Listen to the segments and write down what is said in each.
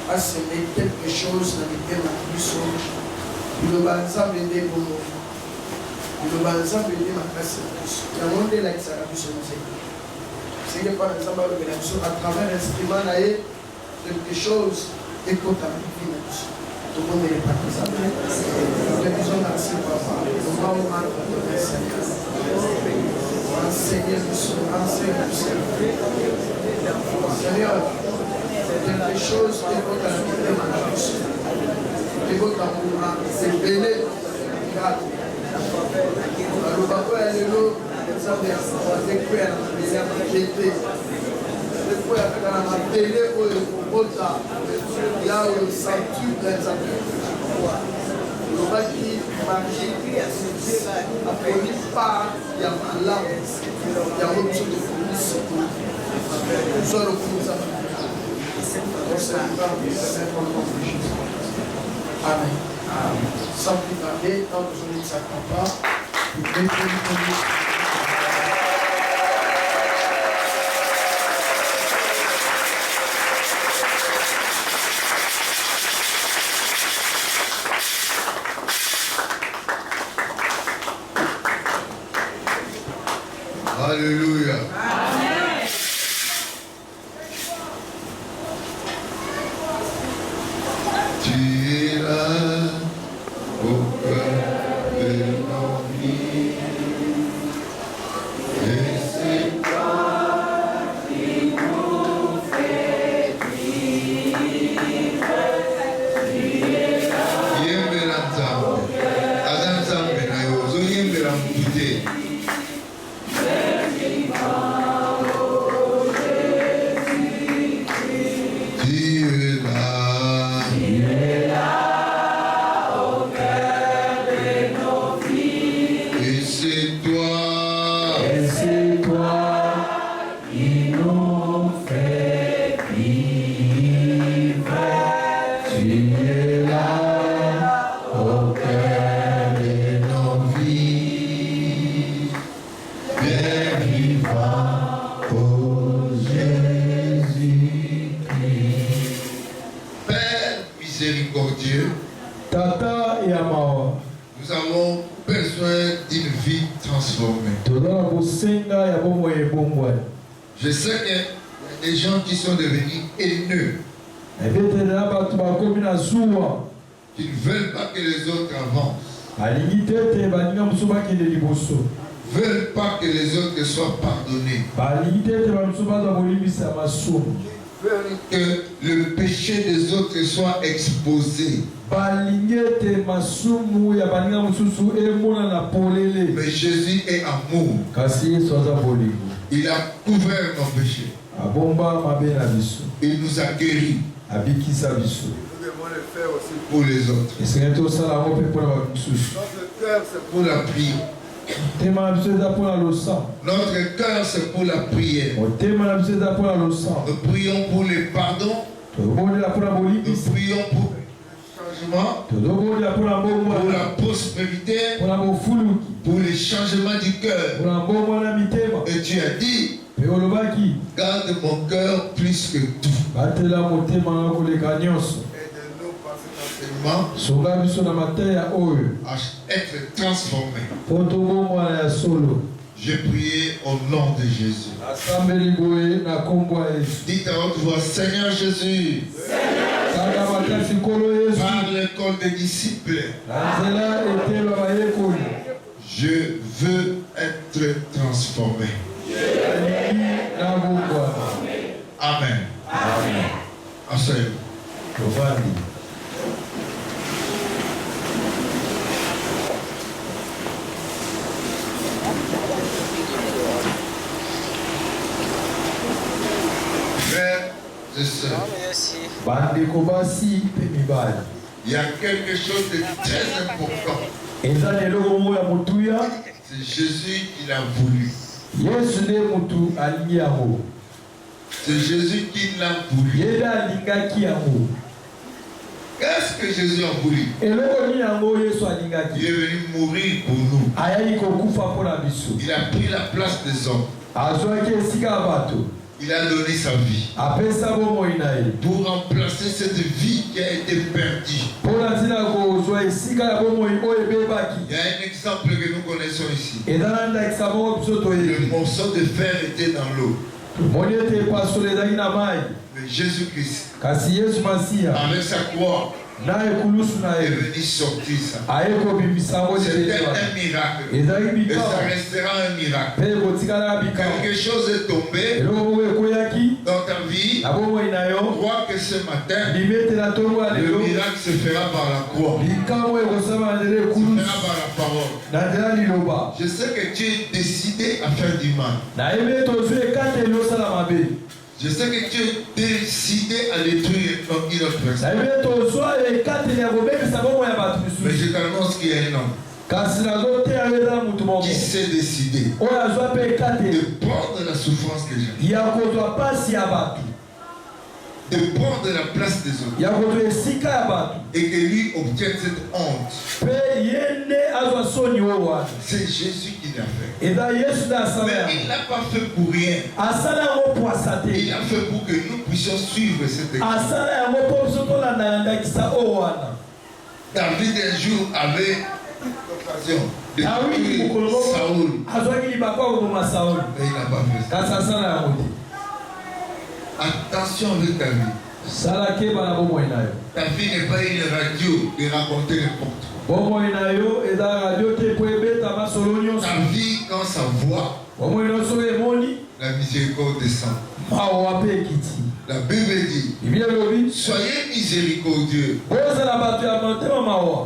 a semé quelque chose dans le thème de le balsam de Bomo, le balsam de ma classe, il y a un monde là qui s'est rabouché. C'est pas à travers l'instrument là, quelque chose est contaminé. Tout le monde est pas comme ça. Nous disons merci, papa. Nous allons rencontrer Seigneur. Enseignez-nous, Seigneur, quelque chose qui est contaminé dans la bouche. C'est béni. Le papa est le lot. Amen. Sans plus tarder, tant que je ne s'attends pas, vous mettez le Alléluia. Amen. Tu es là au cœur de nos vies. Et c'est toi qui nous fais vivre. Tu es là. Yembela Nzambe. Adam Nzambe na yo. Zo yembela mukute. Nous avons besoin d'une vie transformée. Je sais qu'il y a des gens qui sont devenus haineux, qui ne veulent pas que les autres avancent, veulent pas que les autres soient pardonnés, veulent que le péché des autres soit exposé. Mais Jésus est amour. Il a couvert nos péchés. Il nous a guéris. Nous devons le faire aussi pour les autres. Notre cœur, c'est pour la prière. Notre cœur, c'est pour la prière. Nous prions pour les pardons. Nous prions pour pour la prospérité, pour le changement du cœur. Et tu as dit, garde mon cœur plus que tout. Aide-nous par cet enseignement à être transformés. Je prie au nom de Jésus. Dites à haute voix, Seigneur Jésus, par l'école des disciples, je veux être transformé. Amen. Amen. Asseyez-vous. Frères et sœurs, il y a quelque chose de très important. C'est Jésus qui l'a voulu. C'est Jésus qui l'a voulu. Qu'est-ce que Jésus a voulu? Il est venu mourir pour nous. Il a pris la place des hommes. Il a donné sa vie pour remplacer cette vie qui a été perdue. Il y a un exemple que nous connaissons ici. Le morceau de fer était dans l'eau. Mais Jésus-Christ, avec sa croix, est venu sortir ça. C'était un miracle. Et ça restera un miracle. Quelque chose est tombé dans ta vie. Crois que ce matin, le miracle se fera par la croix. Se fera par la parole. Je sais que tu es décidé à faire du mal. Je sais que tu es décidé à détruire une autre personne. Mais je t'annonce qu'il y a un homme qui s'est décidé de prendre la souffrance que j'ai, de prendre la place des autres, et que lui obtienne cette honte. C'est Jésus qui l'a fait. Mais il ne l'a pas fait pour rien. Il l'a fait pour que nous puissions suivre cette exemple. David un jour avait l'occasion de tuer Saoul. Mais il n'a pas fait ça. Attention avec ta vie. Ta vie n'est pas une radio de raconter n'importe quoi. Ta vie, quand ça voit, la miséricorde descend. La Bible dit, soyez miséricordieux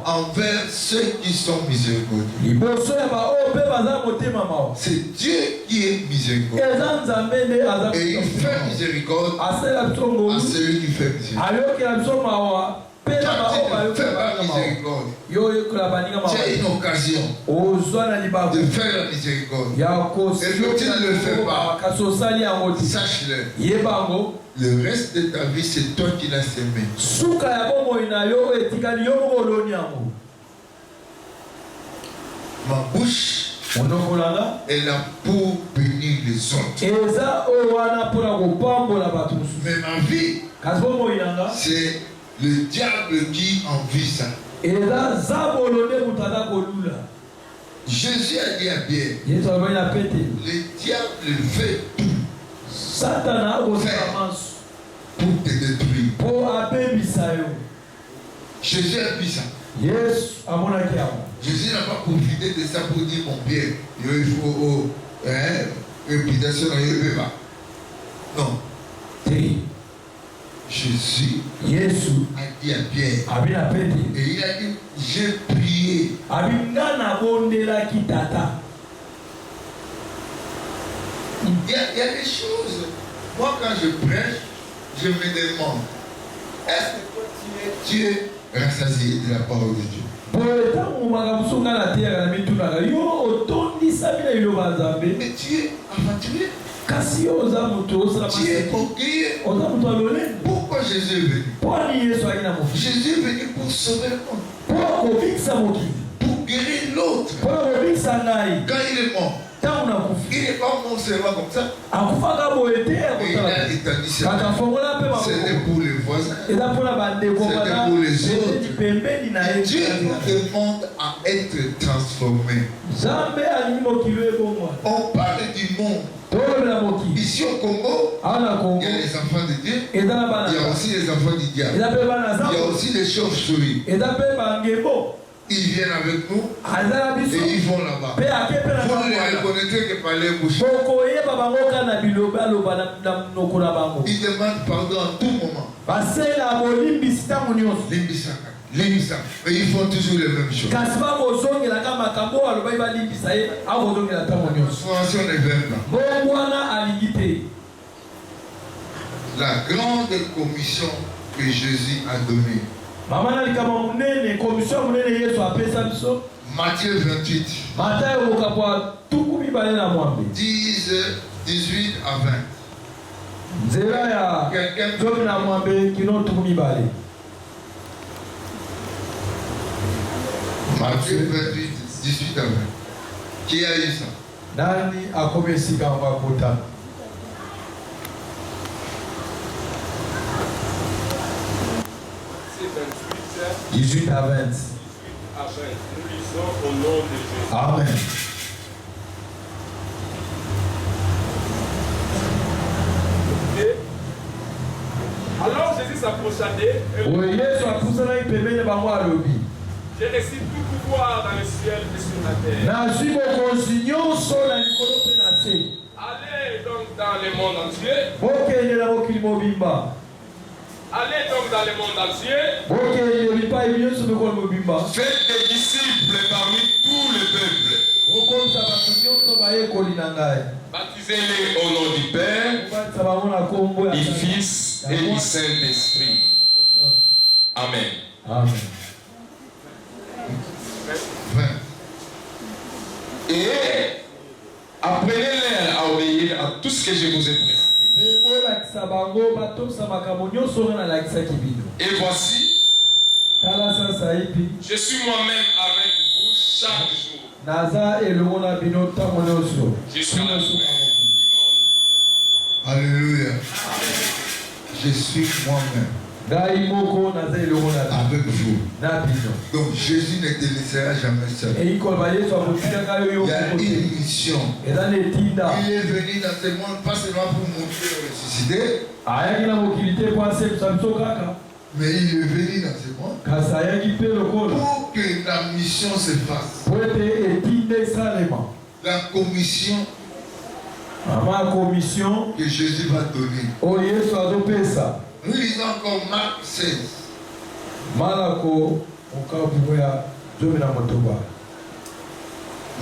envers ceux qui sont miséricordieux. C'est Dieu qui est miséricordieux. Et il fait miséricorde à celui qui fait miséricorde. Toi, tu ne fais pas miséricorde. Tu as une occasion de faire la miséricorde. Et quand tu ne le fais pas, sache-le. Le reste de ta vie, c'est toi qui l'as semé. Ma bouche est là pour bénir les autres. Mais ma vie, c'est le diable qui envie ça. Jésus a dit à Pierre, le diable fait tout pour te détruire. Jésus a vu ça. Jésus n'a pas profité de ça pour dire mon Pierre, il faut réputation. Non. Jésus a dit à Pierre, et il a dit, j'ai prié. Il y a des choses. Moi, quand je prêche, je me demande, est-ce que tu es rassasié de la parole de Dieu? Mais tu es aventurier. Tu es orgueilleux. Pourquoi Jésus est venu? Jésus est venu pour sauver le monde. Pour guérir l'autre. Quand il est mort, il n'est pas mort seulement comme ça. Et il a établi ça. C'était pour les voisins. C'était pour les autres. Et Dieu nous demande à être transformés. On parle du monde. Ici au Congo, il y a les enfants de Dieu, il y a aussi les enfants du diable, il y a aussi les chauves-souris. Ils viennent avec nous et ils vont là-bas. Vous ne les reconnaîtrez que par les bouches. Ils demandent pardon à tout moment. Mais ils font toujours les mêmes choses. Transformation ne vient pas. La grande commission que Jésus a donnée. Matthieu 28. 18 à 20. Quelqu'un Matthieu 28, 18 à 20. Qui a eu ça? Nani akomesi kamba kota. C'est 18 à 20. 18 à 20. Nous lisons au nom de Jésus. Amen. Et alors Jésus s'approcha d'eux et Oui, Yesu apusana ipembeni bango alobi. j'ai reçu tout pouvoir dans le ciel et sur la terre. Nazwi bokonzi nyonso na likolo mpe na se. Allez donc dans le monde entier. Bokende na mokili mobimba. Allez donc dans le monde entier. Bokende bipai nyonso bikolo mobimba. Faites des disciples parmi tous les peuples. Bokomisa bato nyonso bayekoli na ngai. Baptisez-les au nom du Père, Kobatisa bango na kombo ya du Fils et du Saint-Esprit. Amen. Amen. 20. Et apprenez-les à obéir à tout ce que je vous ai prescrit. bolakisa bango batokisa makambo nyonso oyo nalakisaki bino. Et voici, Tala sasa hivi je suis moi-même avec vous chaque jour. naza elongo na bino ntango nyonso. Jusqu'à la fin du monde. Alléluia. Je suis moi-même Ngai moko naza elongo na bino. avec vous. Na bino. Donc Jésus ne te laissera jamais seul. Eyikoloba Yesu akotikaka yo Il y a yoko une mission. eza na etinda. Il est venu dans ce monde pas seulement pour montrer le ressuscité, Ayaki na mokili te po asepisa biso kaka. mais il est venu dans ce monde Kasi ayaki mpe lokola pour que la mission se fasse. po ete etinda esalema. La commission Ama commission que Jésus va donner. oyo Yesu azopesa. Nous lisons encore Marc 16. Malako okabu ya 11.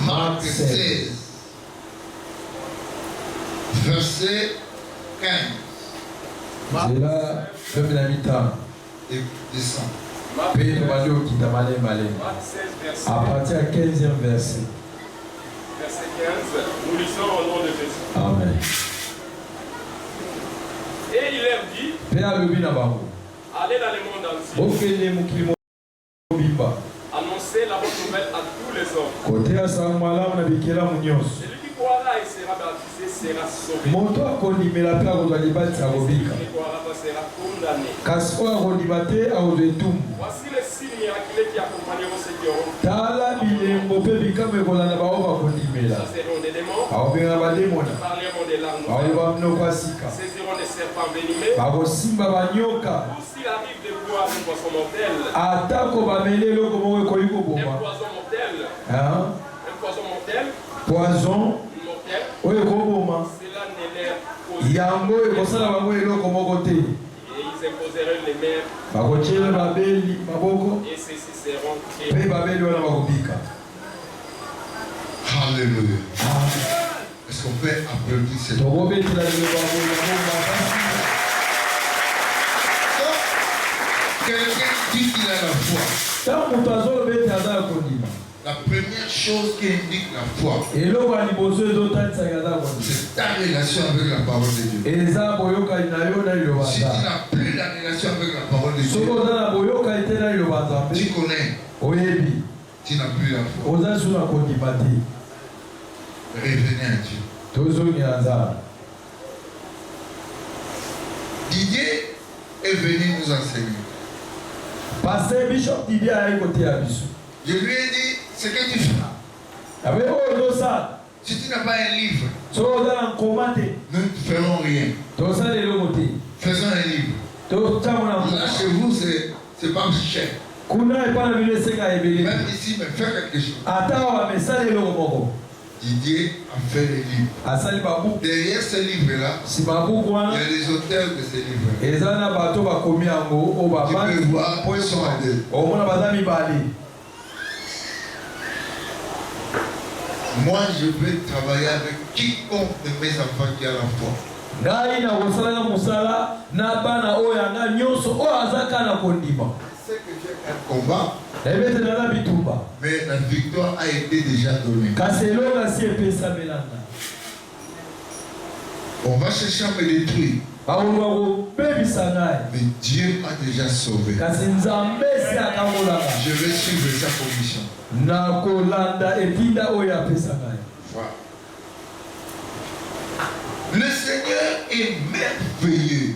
Marc 16. Verset 15. Nzela 15 Et descend. mpe tobandi okita malema. Marc 16, À partir du 15e verset. verset 15, nous lisons au nom de Jésus. Amen. Et il leur dit, Mpe alobi na bango allez dans le monde entier, bokende mokili mobimba annoncez la bonne nouvelle à tous les hommes. koteya sango malamu na bikelamu nyonso. Celui qui croira et sera baptisé sera sauvé. Moto akondimela mpe akozwa libatisi akobika. Celui qui ne croira pas sera condamné. Kasi oyo akondima te akozwa etumbu. Voici les signes miraculeux qui accompagneront ceux qui auront. Tala bilembo mpe bikambo ekolanda bango bakondimela. Ça seront des démons, bakobengana bademona, parleront des langues nouvelles, bakoloba minoko ya sika, saisiront des serpents venimeux. bakosimba banyoka. Ou s'il arrive de boire un poisson mortel, Atako bameli eloko moko ekoki un koboma. poison mortel, Hein? un poison mortel, Poison mortel, oyo ekoboma cela ne leur cause. yango ekosala bango eloko moko te. Et ils imposeront les mains Bakotiela babeli maboko et ceux-ci seront mpe créés. babeli wana bakobika. Alléluia. Est-ce qu'on peut applaudir cette Tokobetela lelo bango yango makasi. Quelqu'un dit qu'il a la foi. Ntango moto azolobeti aza ya kondima, La première chose qui indique la foi, eloko ya liboso ezotanisaka aza ya kondima c'est ta relation avec la parole de Dieu. eza boyokani na yo na liloba Si tu nzambe. n'as plus la relation avec la parole de Soki Dieu, oza na boyokani te na liloba nzambe, tu connais, oyebi tu n'as plus la foi. oza su na kondima te. Revenez à Dieu. Tozongela nzambe. Didier est venu nous enseigner. Pasteur Bishop Didier ayaki koteya biso. Je lui ai dit, ce que tu fais, Abe oyo ozosala, si tu n'as pas un livre, soki oza na nkoma te, nous ne ferons rien. tosala eloko te. Faisons un livre. Totango na Là, nkoma. chez vous, c'est pas cher. Kuna epai na bino esenga ebele. Même ici, mais fais quelque chose. Ata awa mesala eloko moko. Didier a fait les livres. Asali babuku. Derrière ce livre-là, Nsima buku il y wana a les auteurs de ces livres. eza na bato bakomi yango oyo Tu bavandi peux voir, po ils sont à deux. omona baza mibale. Moi, je vais travailler avec quiconque de mes enfants qui a la foi. Ngai na kosalaka mosala na bana oyo yanga nyonso oyo aza kaka na kondima. C'est que j'ai un combat, Ebetela na bitumba. mais la victoire a été déjà donnée. Kasi eloko asi epesamelanga. On va chercher à me détruire, Bakoluka kobebisa ngai. mais Dieu m'a déjà sauvé. Kasi nzambe esi akambolaka. Je vais suivre sa commission. Voilà. Le Seigneur est merveilleux.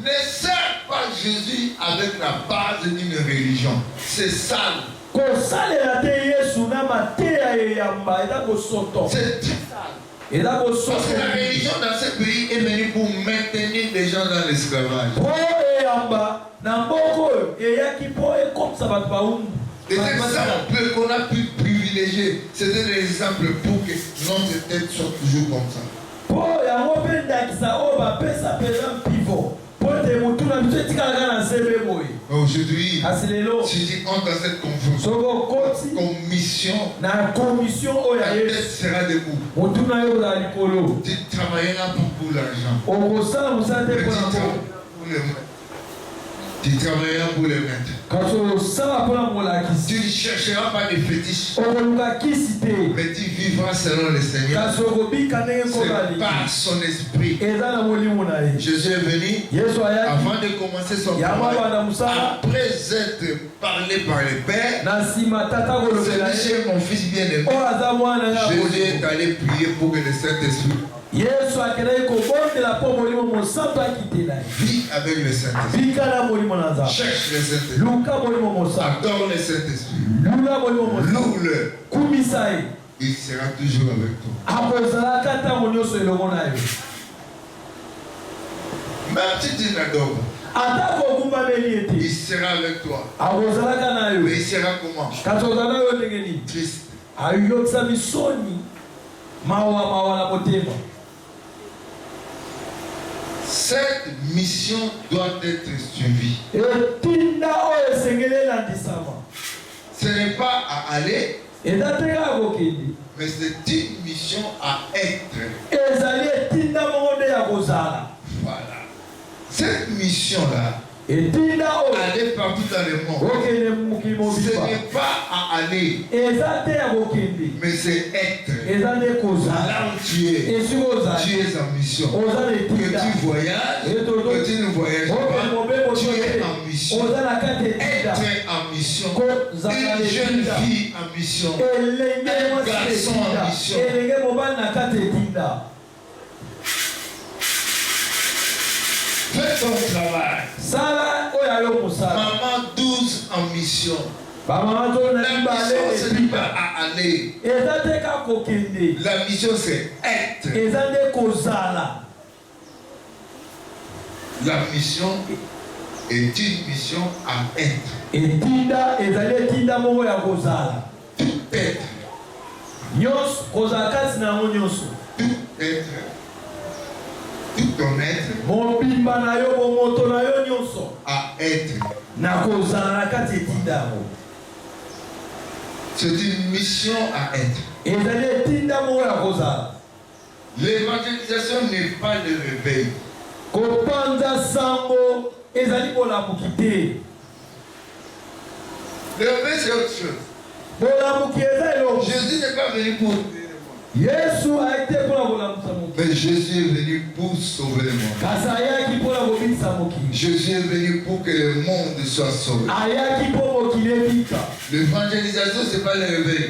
Ne sert pas Jésus avec la base d'une religion. C'est sale. C'est sale. Parce que la religion dans ce pays est venue pour maintenir les gens dans l'esclavage. Les exemples qu'on a pu privilégier, c'était des exemples pour que notre tête soit toujours comme ça. Aujourd'hui, si tu entres dans cette commission, ta tête sera debout. Tu travailleras pour l'argent. Tu travailleras pour les maîtres. Tu ne chercheras pas de fétiches. Mais tu vivras selon le Seigneur. C'est par son esprit. Jésus est venu avant de commencer son travail. Après être parlé par le Père, c'est mon fils bien-aimé. Jésus est allé prier pour que le Saint-Esprit vis avec le Saint-Esprit. Cherche le Saint-Esprit. Adore le Saint-Esprit. Loue-le. Il sera toujours avec toi. Même si tu n'adores pas, il sera avec toi. Mais il sera comment? Triste. Cette mission doit être suivie. Ce n'est pas à aller, mais c'est une mission à être. Voilà. Cette mission-là, aller partout dans le monde, ce n'est pas à aller, mais c'est être. Là où tu es en mission. Que tu voyages, que tu ne voyages pas, tu es en mission. Être en mission, une jeune fille en mission, un garçon en mission. Fais ton travail. Maman 12 en mission. La mission, ce n'est pas à aller. La mission, c'est être. La mission est une mission à être. Tout être. Tout être. Tout ton être à être. C'est une mission à être. L'évangélisation n'est pas le réveil. Le réveil, c'est autre chose. Jésus n'est pas venu pour mais Jésus est venu pour sauver le monde. Jésus est venu pour que le monde soit sauvé. L'évangélisation, ce n'est pas le réveil.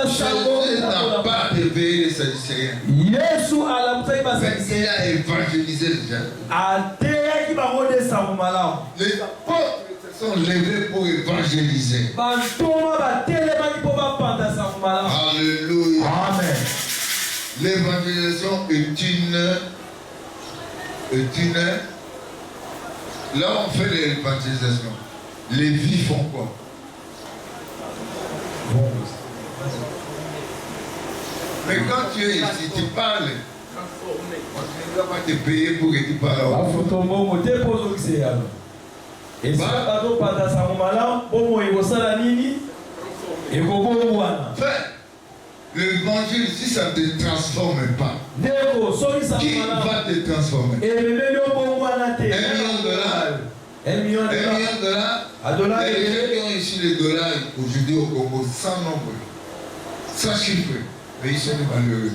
Jésus n'a pas réveillé les Sadducéens. Mais il a évangélisé les gens. Les apôtres sont levés pour évangéliser. Alléluia. Amen. L'évangélisation est une. Là, on fait l'évangélisation. Les vies font quoi? Mais quand tu es ici, tu parles. On ne doit pas te payer pour que tu parles. L'évangile, si ça ne te transforme pas, qui va te transformer? $1 million. $1 million. Les gens qui ont ici les dollars aujourd'hui au Congo, sans nombre, sans chiffre, mais ils sont des malheureux.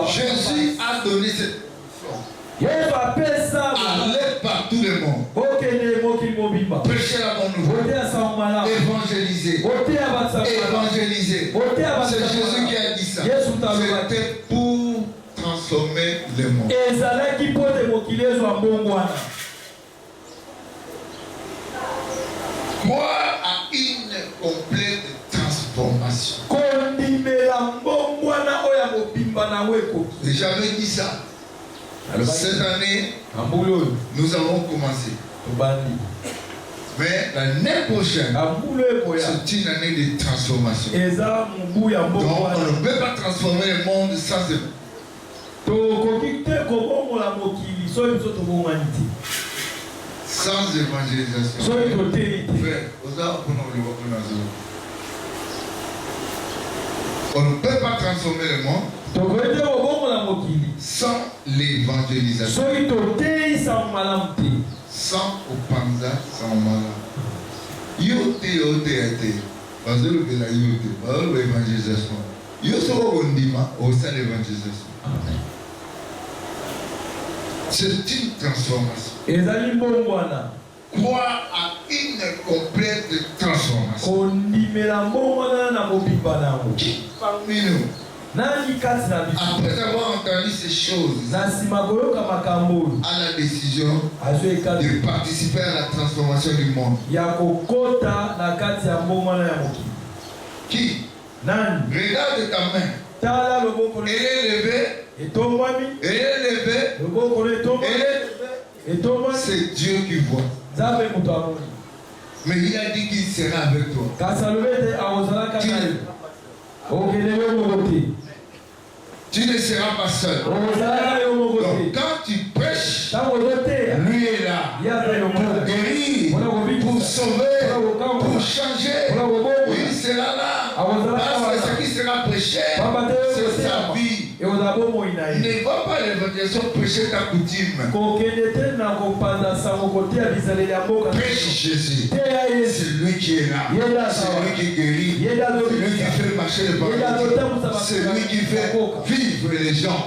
Jésus a donné cette mission Allez par tout le monde. Prêchez la bonne nouvelle. Évangélisez. Évangélisez. C'est Jésus qui a dit ça. C'était pour transformer le monde. Croire à une complète transformation. J'avais dit ça. Cette année, nous avons commencé. Mais l'année prochaine, c'est une année de transformation. Donc, on ne peut pas transformer le monde sans évangélisation. On ne peut pas transformer le monde sans l'évangélisation. Sans Opanza, sans Mala. Yote. Parce que l'évangélisation. C'est une transformation. Croire à une complète transformation. Qui parmi nous, après avoir entendu ces choses, a la décision de participer à la transformation du monde? Qui? Regarde ta main. Elle est levée. C'est Dieu qui voit. Mais il a dit qu'il sera avec toi. Tu ne seras pas seul. Donc quand tu prêches, lui est là pour guérir, pour sauver, pour changer. Il sera là. Parce que ce qui sera prêché, c'est sa vie. Ne va pas l'évangélisation prêcher ta coutume. Prêche Jésus. C'est lui qui est là. C'est lui qui guérit. C'est lui qui fait marcher les parents. C'est lui qui fait vivre les gens.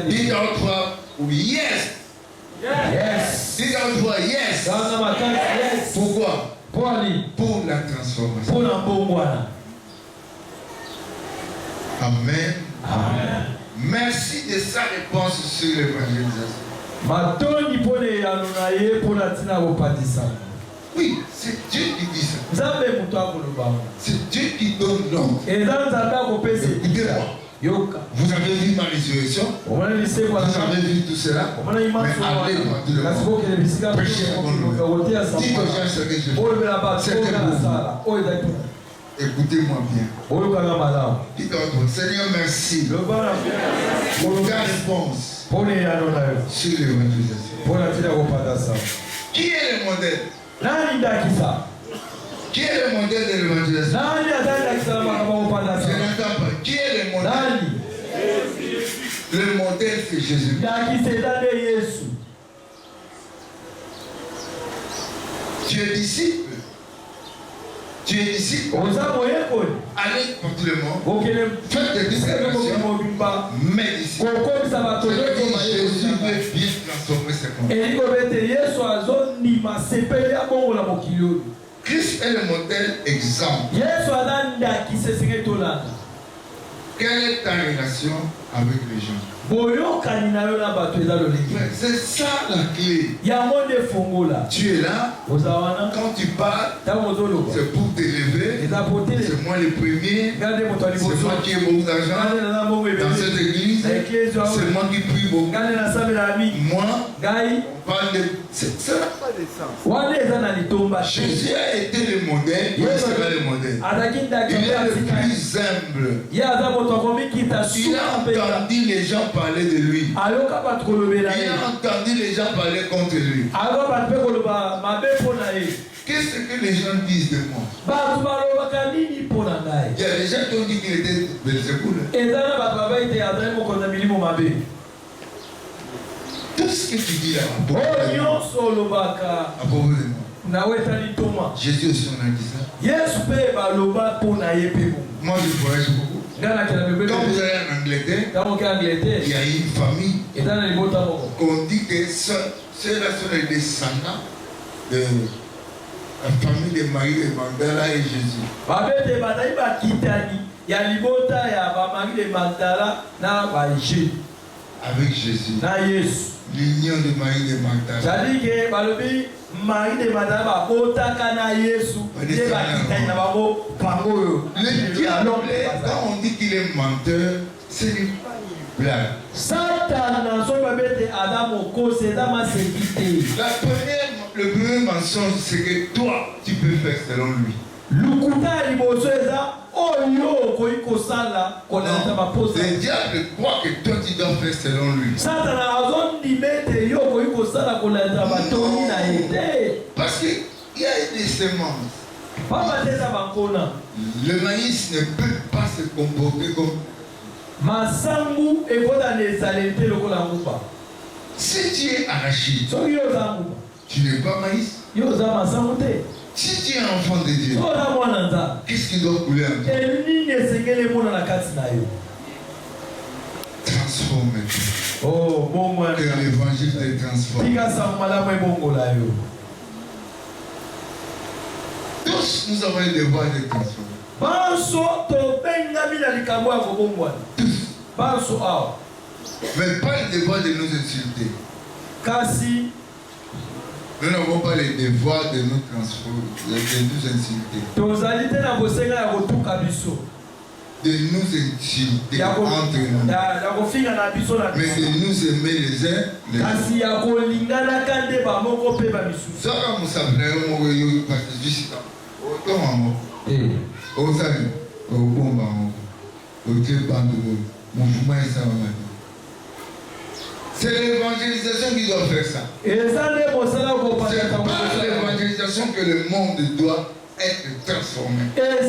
Dis dans toi, oui, yes. Dis dans toi, yes. Pourquoi? Pour la transformation. Amen. Merci de sa réponse sur l'évangélisation. Oui, c'est Dieu qui dit ça. C'est Dieu qui donne l'ordre. Écoutez-moi. Vous avez vu ma résurrection. Vous avez vu tout cela. Mais allez dans tout le monde. Prêchez la bonne nouvelle. Dites aux gens ce que je fais. C'était pour vous. Écoutez-moi bien. Dites-moi, Seigneur, merci pour ta réponse sur l'évangélisation. Qui est le modèle? Qui est le modèle de l'évangélisation? Je n'entends pas. Qui est le modèle? Le modèle, c'est Jésus. Tu es disciple. Tu es disciple. Allez pour tout le monde. Faites des discrétions. Mais disciples. Jésus veut bien transformer ce monde. Christ est le modèle exemple. Quelle est ta relation avec les gens? C'est ça la clé. Tu es là. Quand tu parles, c'est pour t'élever. C'est moi le premier. C'est moi qui ai beaucoup d'argent dans cette église. C'est moi qui prie beaucoup. Moi, on parle de... Ça n'a pas de sens. Jésus a été le modèle. Il sera le modèle. Il est le plus humble. Il a entendu les gens parler de lui. Il a entendu les gens parler contre lui. Qu'est-ce que les gens disent de moi? Il y a des gens qui ont dit qu'il était Belzéboul. Tout ce que tu dis là, Jésus aussi on a dit ça. Moi je voyage beaucoup. Quand vous allez en Angleterre, il y a une famille qu'on dit que ceux-là sont les descendants de la famille de Marie de Magdala et Jésus. Avec Jésus. L'union de Marie de Magdala. Le diable, quand on dit qu'il est menteur, c'est une blague. Le premier mensonge, c'est que toi, tu peux faire selon lui. Le diable croit que toi tu dois faire selon lui. Parce qu'il y a des semences. Le maïs ne peut pas se comporter comme. Si tu es arachide, tu n'es pas maïs. Si tu es enfant de Dieu, qu'est-ce qui doit couler en toi? Transforme-toi. Que l'évangile te transforme. Tous nous avons le devoir de transformer. Tous. Mais pas le devoir de nous insulter. Nous n'avons pas le devoir de nous transformer, de nous insulter. De nous insulter entre nous. Mais de nous aimer les uns les autres. C'est l'évangélisation qui doit faire ça. C'est par l'évangélisation que le monde doit être transformé. Quelle est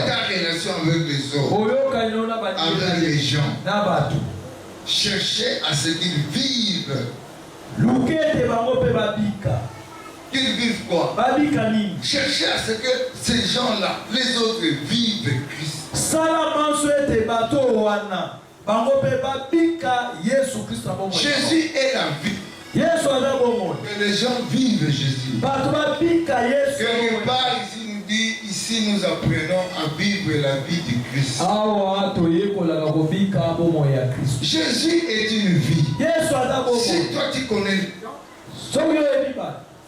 ta relation avec les autres, avec les gens? Cherchez à ce qu'ils vivent. Qu'ils vivent quoi? Cherchez à ce que ces gens-là, les autres, vivent Christ. Jésus est la vie. Que les gens vivent Jésus. Quelque part ici nous dit, ici nous apprenons à vivre la vie du Christ. Jésus est une vie. Si toi tu connais,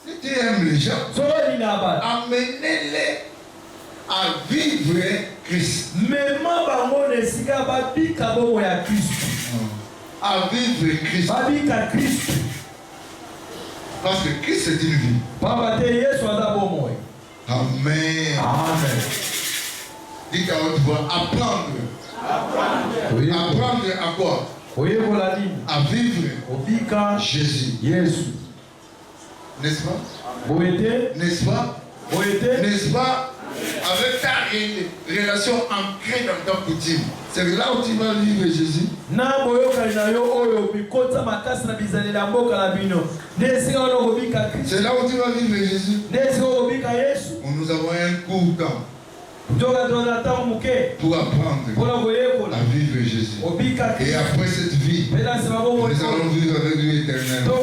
si tu aimes les gens, amenez-les à vivre Christ. À vivre Christ. Parce que Christ est une vie. Amen. Dites à haute voix, apprendre. Apprendre à quoi? À vivre Jésus. N'est-ce pas? N'est-ce pas? N'est-ce pas? Avec ta relation ancrée dans ta coutume. C'est là où tu vas vivre Jésus. C'est là où tu vas vivre Jésus. Nous avons un court temps pour apprendre à vivre Jésus. Et après cette vie, nous allons vivre avec lui éternellement.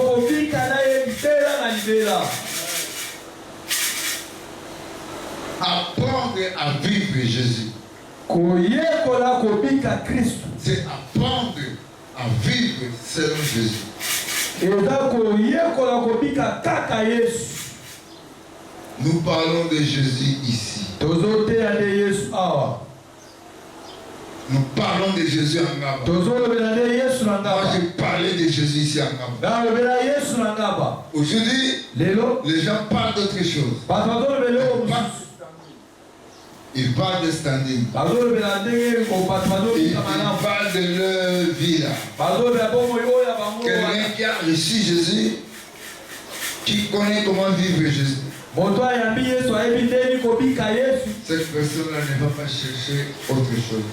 Apprendre à vivre Jésus. C'est apprendre à vivre selon Jésus. Nous parlons de Jésus ici. Nous parlons de Jésus en Gaba. Moi j'ai parlé de Jésus ici en Gaba. Aujourd'hui, les gens parlent d'autre chose. Ils parlent de standing. Ils parlent de leur vie là. Quelqu'un qui a reçu Jésus, qui connaît comment vivre Jésus. Cette personne-là ne va pas chercher autre chose.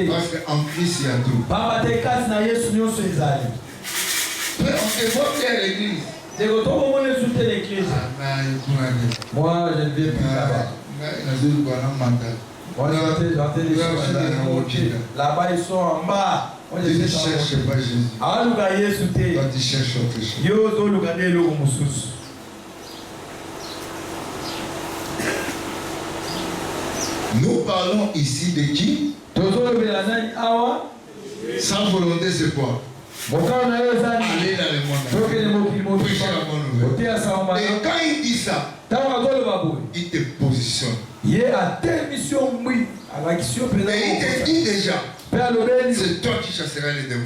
Parce qu'en Christ il y a tout. Mais on te voit bien à l'église. Moi, je ne vais plus là-bas. Là-bas, ils sont en bas. Tu ne cherches pas Jésus. Toi, tu cherches autre chose. Nous parlons ici de qui? Sans volonté, c'est quoi? Aller dans le monde. Prêcher la bonne nouvelle. Et quand il dit ça, il te positionne. Et il te dit déjà, c'est toi qui chasseras les démons.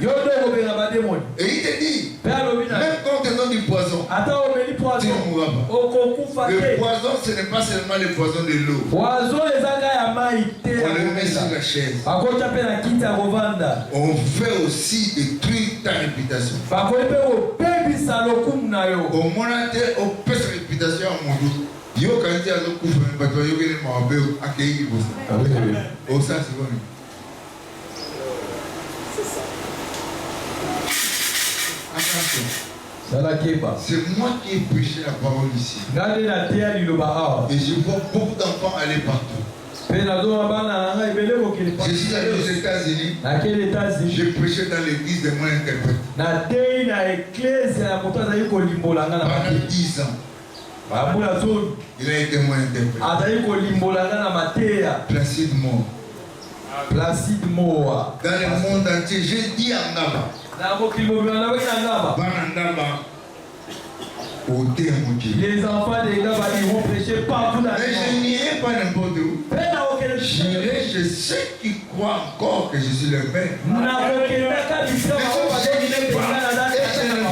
Et il te dit, même quand on te donne du poison, tu ne mourras pas. Le poison, ce n'est pas seulement le poison de l'eau. On le met sur la chaise. On fait aussi détruire ta réputation. Au moins, on fait sa réputation à mon dos. Yo quand tu as le coup, mais toi yo que m'a appelé à qui oh ça c'est bon. Attention. C'est moi qui ai prêché la parole ici. Et je vois beaucoup d'enfants aller partout. Je suis allé aux États-Unis. Je prêchais dans l'église de mon interprète. Pendant 10 ans. Il a été mon interprète. Placide Moa. Dans le monde entier, j'ai dit à Ngaba. Les enfants de Ngaba vont prêcher partout dans le monde. Mais je n'irai pas n'importe où. J'irai chez ceux qui croient encore que je suis le Père. Je ne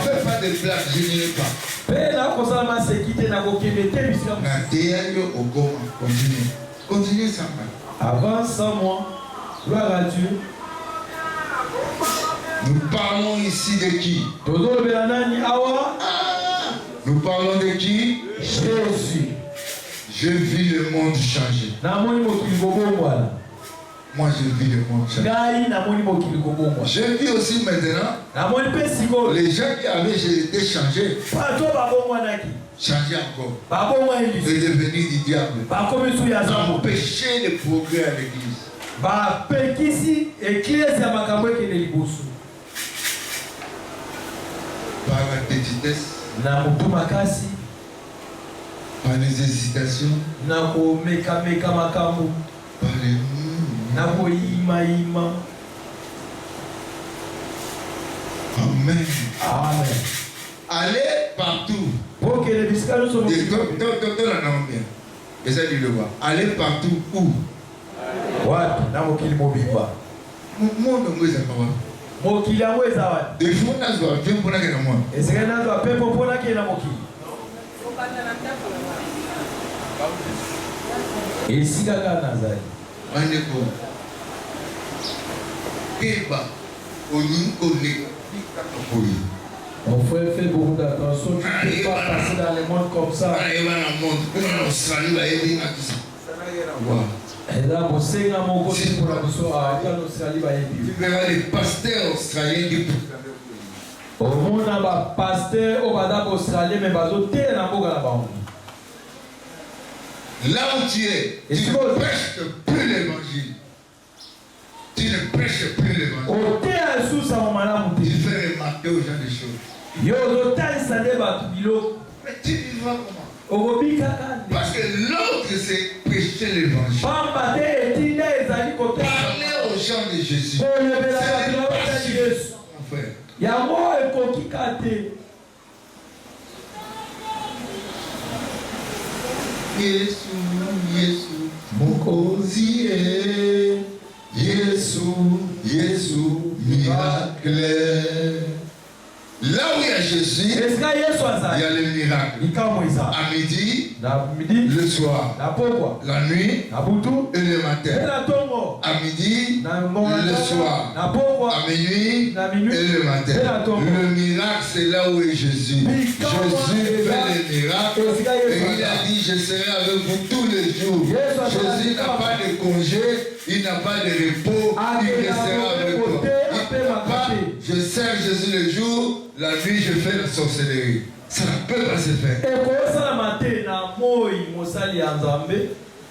fais pas de blagues, je n'irai pas. Continuez sans moi. Avance sans moi. Gloire à Dieu. Nous parlons ici de qui? Nous parlons de qui? Jésus. Je vis le monde changer. Moi je vis le monde changer. Je vis aussi maintenant les gens qui avaient été changés. Changer encore. Et devenir du diable. Empêcher le progrès à l'église. Par la petitesse. Par les hésitations. Par les Amen. Amen. Allez partout. Pour que les biscuits soient bien. Et ça dit le voir. Allez partout où? Des fois, on a besoin de moi. Et c'est qu'on a besoin de pour la et si quelqu'un n'a pas mon frère fait beaucoup d'attention, tu ne peux pas passer dans le monde comme ça. Et là, vous savez, mon côté pour la mission à l'Australie, tu verras les pasteurs australiens qui au monde, il y a pasteur au Badab australien, mais pas au thé dans le là-bas. Là où tu es, tu ne prêches plus l'évangile. Tu ne prêches plus l'évangile. Tu fais remarquer aux gens des choses. Mais tu vivras comment? Parce que l'autre c'est prêcher l'évangile. Parler aux gens de Jésus. C'est pas suffisant, mon frère. Yesu, Yesu, Mokozi, Yesu, Yesu, miracle. Là où il y a Jésus, il y a le miracle. À midi, le soir, la nuit et le matin. À midi, le soir, à minuit et le matin. Le miracle, c'est là où est Jésus. Jésus fait les miracles et il a dit, je serai avec vous tous les jours. Jésus n'a pas de congé, il n'a pas de repos, il restera avec vous. Je sers Jésus le jour, la nuit je fais la sorcellerie. Ça ne peut pas se faire.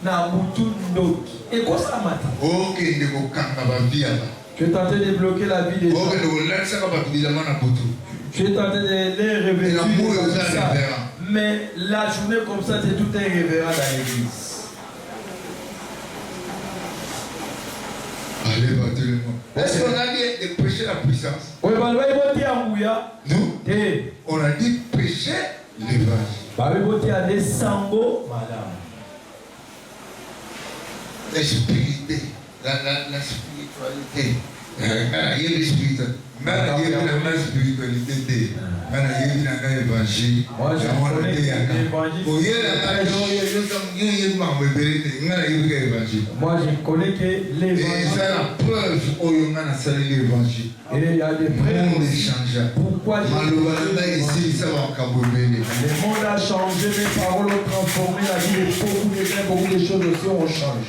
na mutu ndoki. Et quoi ça m'a dit? Ok, ne vous kanga ba via ba. Tu es tenté de bloquer la vie des gens. Ok, ne vous laissez pas battre la main à butu. Tu es tenté de les révéler. Mais la journée comme ça, c'est tout un révérend dans l'église. Allez, battez le monde. Est-ce qu'on a dit de prêcher la puissance? Oui, nous, on a dit prêcher l'évangile. La spiritualité. La spiritualité. Il y a l'esprit. Il y a la spiritualité. L'évangile. Moi, je connais que l'évangile. Et il y a des preuves. Pourquoi le monde a changé, mes paroles ont transformé la vie de beaucoup de gens, beaucoup de choses aussi ont changé.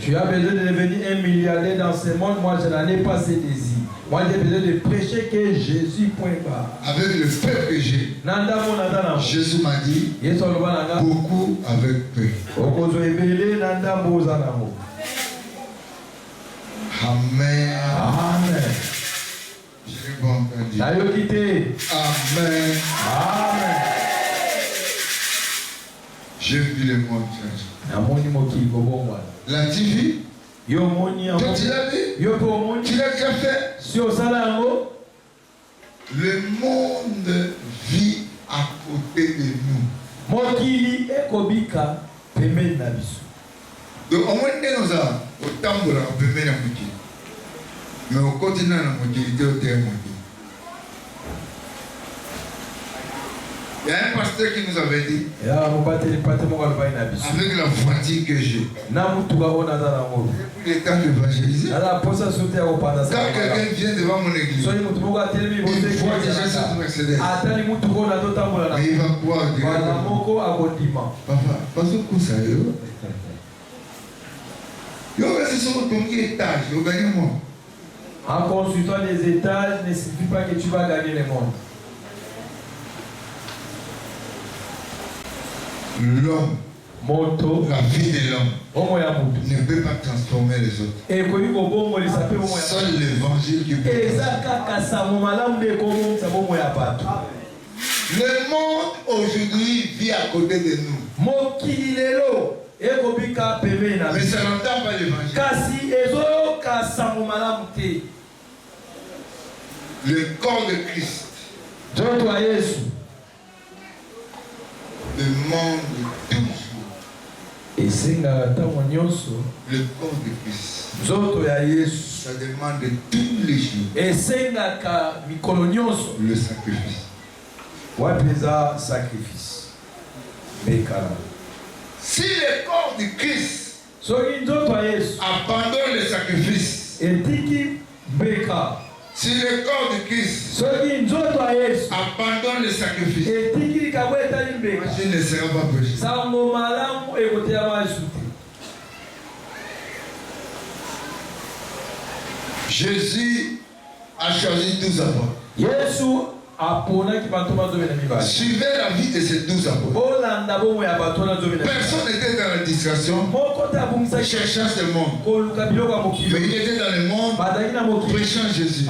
Tu as besoin de devenir un milliardaire dans ce monde. Moi, je n'en ai pas ces désirs. Moi, j'ai besoin de prêcher que Jésus, point barre. Avec le peuple que j'ai, Jésus m'a dit beaucoup avec peu. Amen. Amen. J'ai bon entendu. Amen. Amen. J'ai vu le monde changer. L'as-tu vu? Toi, tu l'as vu? Tu l'as déjà fait? Le monde vit à côté de nous. Donc, au moins, nous avons autant de la première moitié. Mais au continent, la mobilité au terme. Il y a un pasteur qui nous avait dit, avec la voiture que j'ai, il est temps d'évangéliser. Quand quelqu'un vient devant mon église, il voit déjà cette Mercedes. Mais il va croire directement. Papa, pas ce coup ça, yo. Yo, c'est sur ton étage, yo gagne moi. En consultant les étages, ne signifie pas que tu vas gagner le monde. L'homme, la vie de l'homme ne peut pas transformer les autres. Seul l'évangile qui peut transformer. Le monde aujourd'hui vit à côté de nous. Mais ça n'entend pas l'évangile. Le corps de Christ demande toujours le corps de Christ. Ça demande tous les jours le sacrifice. Si le corps de Christ abandonne le sacrifice, si le corps de Christ abandonne le sacrifice, je ne serai pas péché. Jésus a choisi 12 apôtres. Suivez la vie de ces 12 apôtres. Personne n'était dans la distraction, cherchant ce monde. Mais il était dans le monde, prêchant Jésus.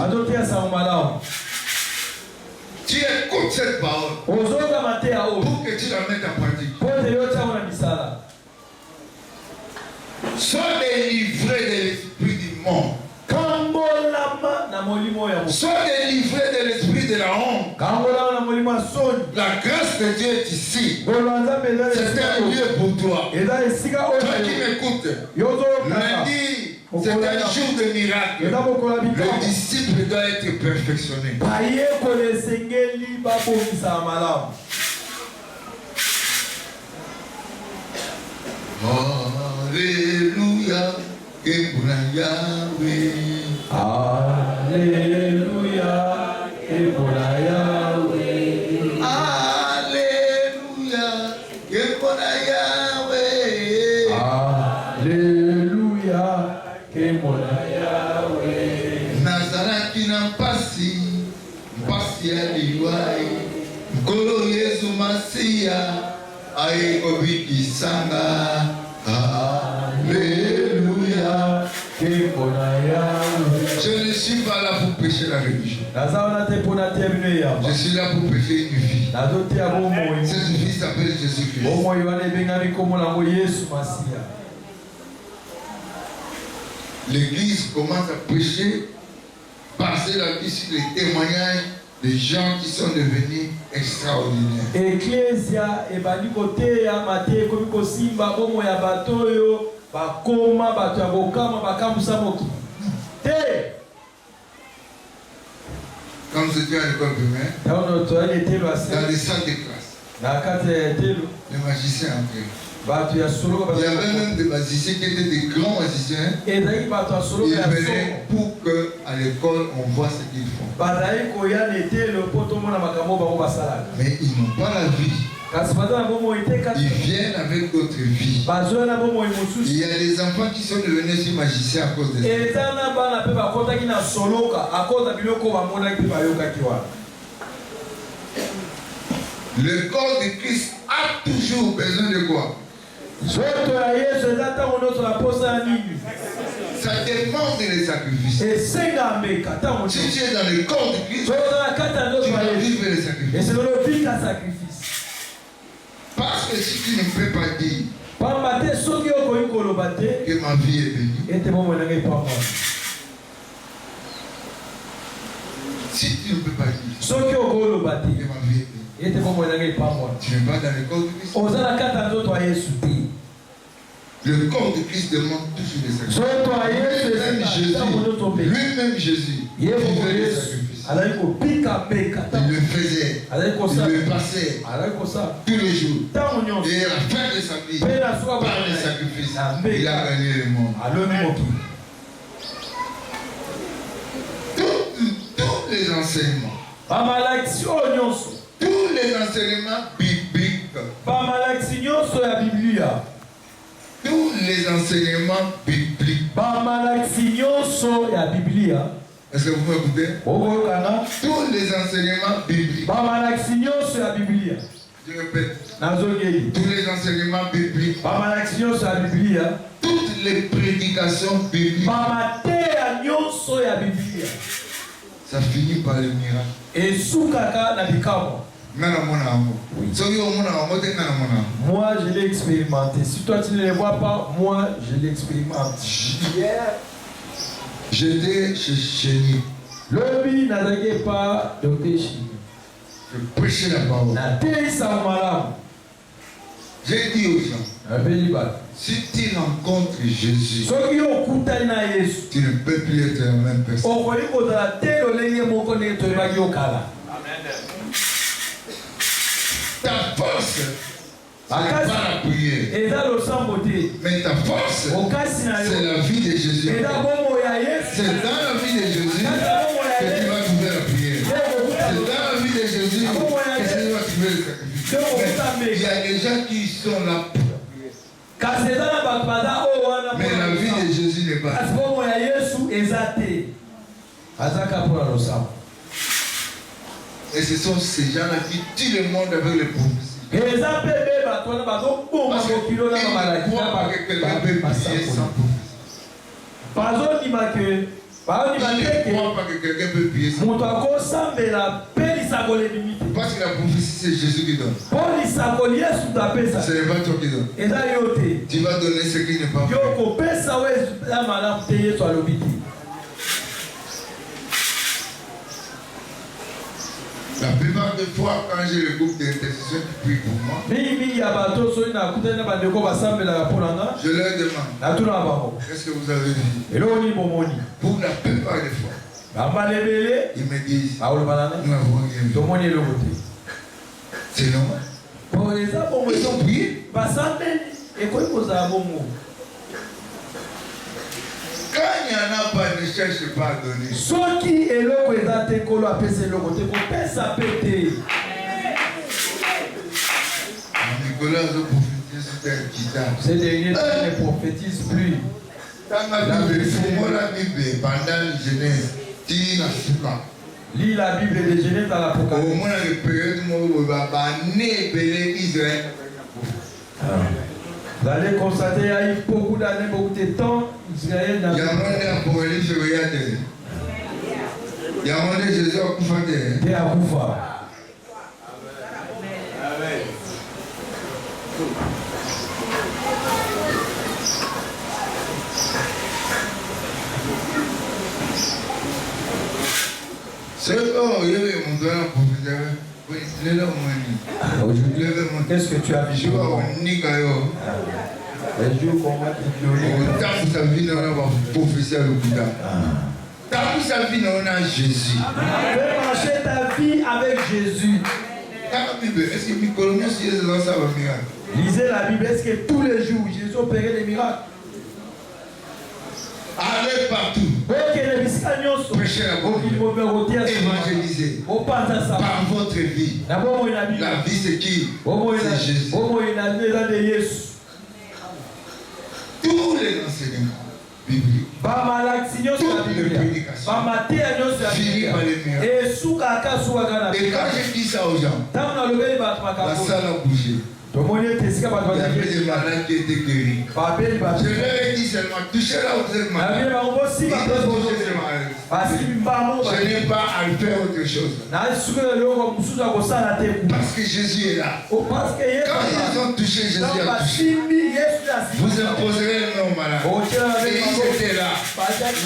Tu écoutes cette parole pour que tu la mettes en pratique. Sois délivré de l'esprit du monde. Sois délivré de l'esprit de la honte. La grâce de Dieu est ici. C'est un lieu pour toi. Toi qui m'écoutes, lundi, c'est un jour de miracle. Le disciple doit être perfectionné. Alléluia. Et pour la Yahweh. Alléluia. Et pour la Yahweh. Alléluia. Et pour la Yahweh. Alléluia. Et pour la Yahweh. Nazareth qui n'a pas si à l'Iwaï. Aïe, Kobi, Isanga. Alléluia. Je ne suis pas là pour pécher la religion. Je suis là pour pécher une vie. Cette vie s'appelle Jésus-Christ. L'église commence à prêcher, passer la vie sur les témoignages des gens qui sont devenus extraordinaires. Ecclesia ebali koteya mate komi kosimba bomo ya bato yo bakoma bato ya bokama bakamusa moki te. Quand vous étiez à l'école primaire, dans les salles de classe, les magiciens entraient. Il y avait même des magiciens qui étaient des grands magiciens. Ils venaient pour qu'à l'école on voit ce qu'ils font. Mais ils n'ont pas la vie. Ils viennent avec d'autres vies. Il y a des enfants qui sont devenus aussi magiciens à cause de ça. Le corps de Christ a toujours besoin de quoi? Ça demande les sacrifices. Si tu es dans le corps de Christ, tu vas vivre les sacrifices. Parce que si tu ne peux pas dire que ma vie est bénie, si tu ne peux pas dire que ma vie est bénie, tu n'es pas dans le corps de Christ. Le corps de Christ demande toujours des sacrifices. Lui-même Jésus, il vivait les sacrifices. Il le faisait, il le passait tous les jours. Et à la fin de sa vie, par les sacrifices, il a gagné le monde. Tous les enseignements, tous les enseignements bibliques, tous les enseignements bibliques. Est-ce que vous m'écoutez? Tous les enseignements bibliques. Je répète. Tous les enseignements bibliques. Toutes les prédications bibliques. Ça finit par le miracle. Moi je l'ai expérimenté. Si toi tu ne les vois pas, moi je l'expérimente. J'étais chez Chéni. L'homme n'attaquait pas docteur Chéni. Je prêchais la parole. J'ai dit aux gens, si tu rencontres Jésus, tu ne peux plus être la même personne. Ta force, c'est pas la prière. Mais ta force, c'est la vie de Jésus. C'est dans la vie de Jésus que tu vas trouver la prière. C'est dans la vie de Jésus que tu vas trouver le sacrifice. Il y a des gens qui sont là pour la prière. Mais la vie de Jésus n'est pas là. Et ce sont ces gens-là qui tuent le monde avec les prophéties. Parce qu'ils ne croient pas que quelqu'un peut prier sans prophétie. Ils ne croient pas que quelqu'un peut prier sans prophétie. Parce que la prophétie, c'est Jésus qui donne. Ce n'est pas toi qui donne. Tu vas donner ce qui n'est pas fait. La plupart des fois, quand j'ai le groupe d'intercession qui prie pour moi, je leur demande, qu'est-ce que vous avez dit? Pour la plupart des fois, ils me disent, nous avons rien vu. C'est normal. Ils ont prié. Quand il n'y en a pas, ne cherche pas à donner. Nicolas a prophétisé sur un guitare. Ces derniers temps ne prophétisent plus. Pendant la Genèse, lis la Bible de Genèse à l'Apocalypse. Vous allez constater qu'il y a eu beaucoup d'années, beaucoup de temps. Israël n'a pas. Jésus a aujourd'hui, qu'est-ce que tu as vu? Les jours qu'on va t'ignorer. Jésus. Fais marcher ta vie avec Jésus. Lisez la Bible. Est-ce que tous les jours Jésus opérait des miracles? Allez partout. Prêchez la bonne nouvelle. Évangélisez. Par votre vie. La vie c'est qui? C'est Jésus. Tous les enseignements bibliques. Toutes les prédications. Fini par les miracles. Et quand je dis ça aux gens, la salle a bougé. Il y avait des malades qui étaient guéris. Je leur ai dit seulement, touchez là où vous êtes malade. Je n'ai pas à le faire autre chose. Parce que Jésus est là. Quand ils ont touché, Jésus a touché. Vous imposerez les mains aux malades. Et ils étaient là.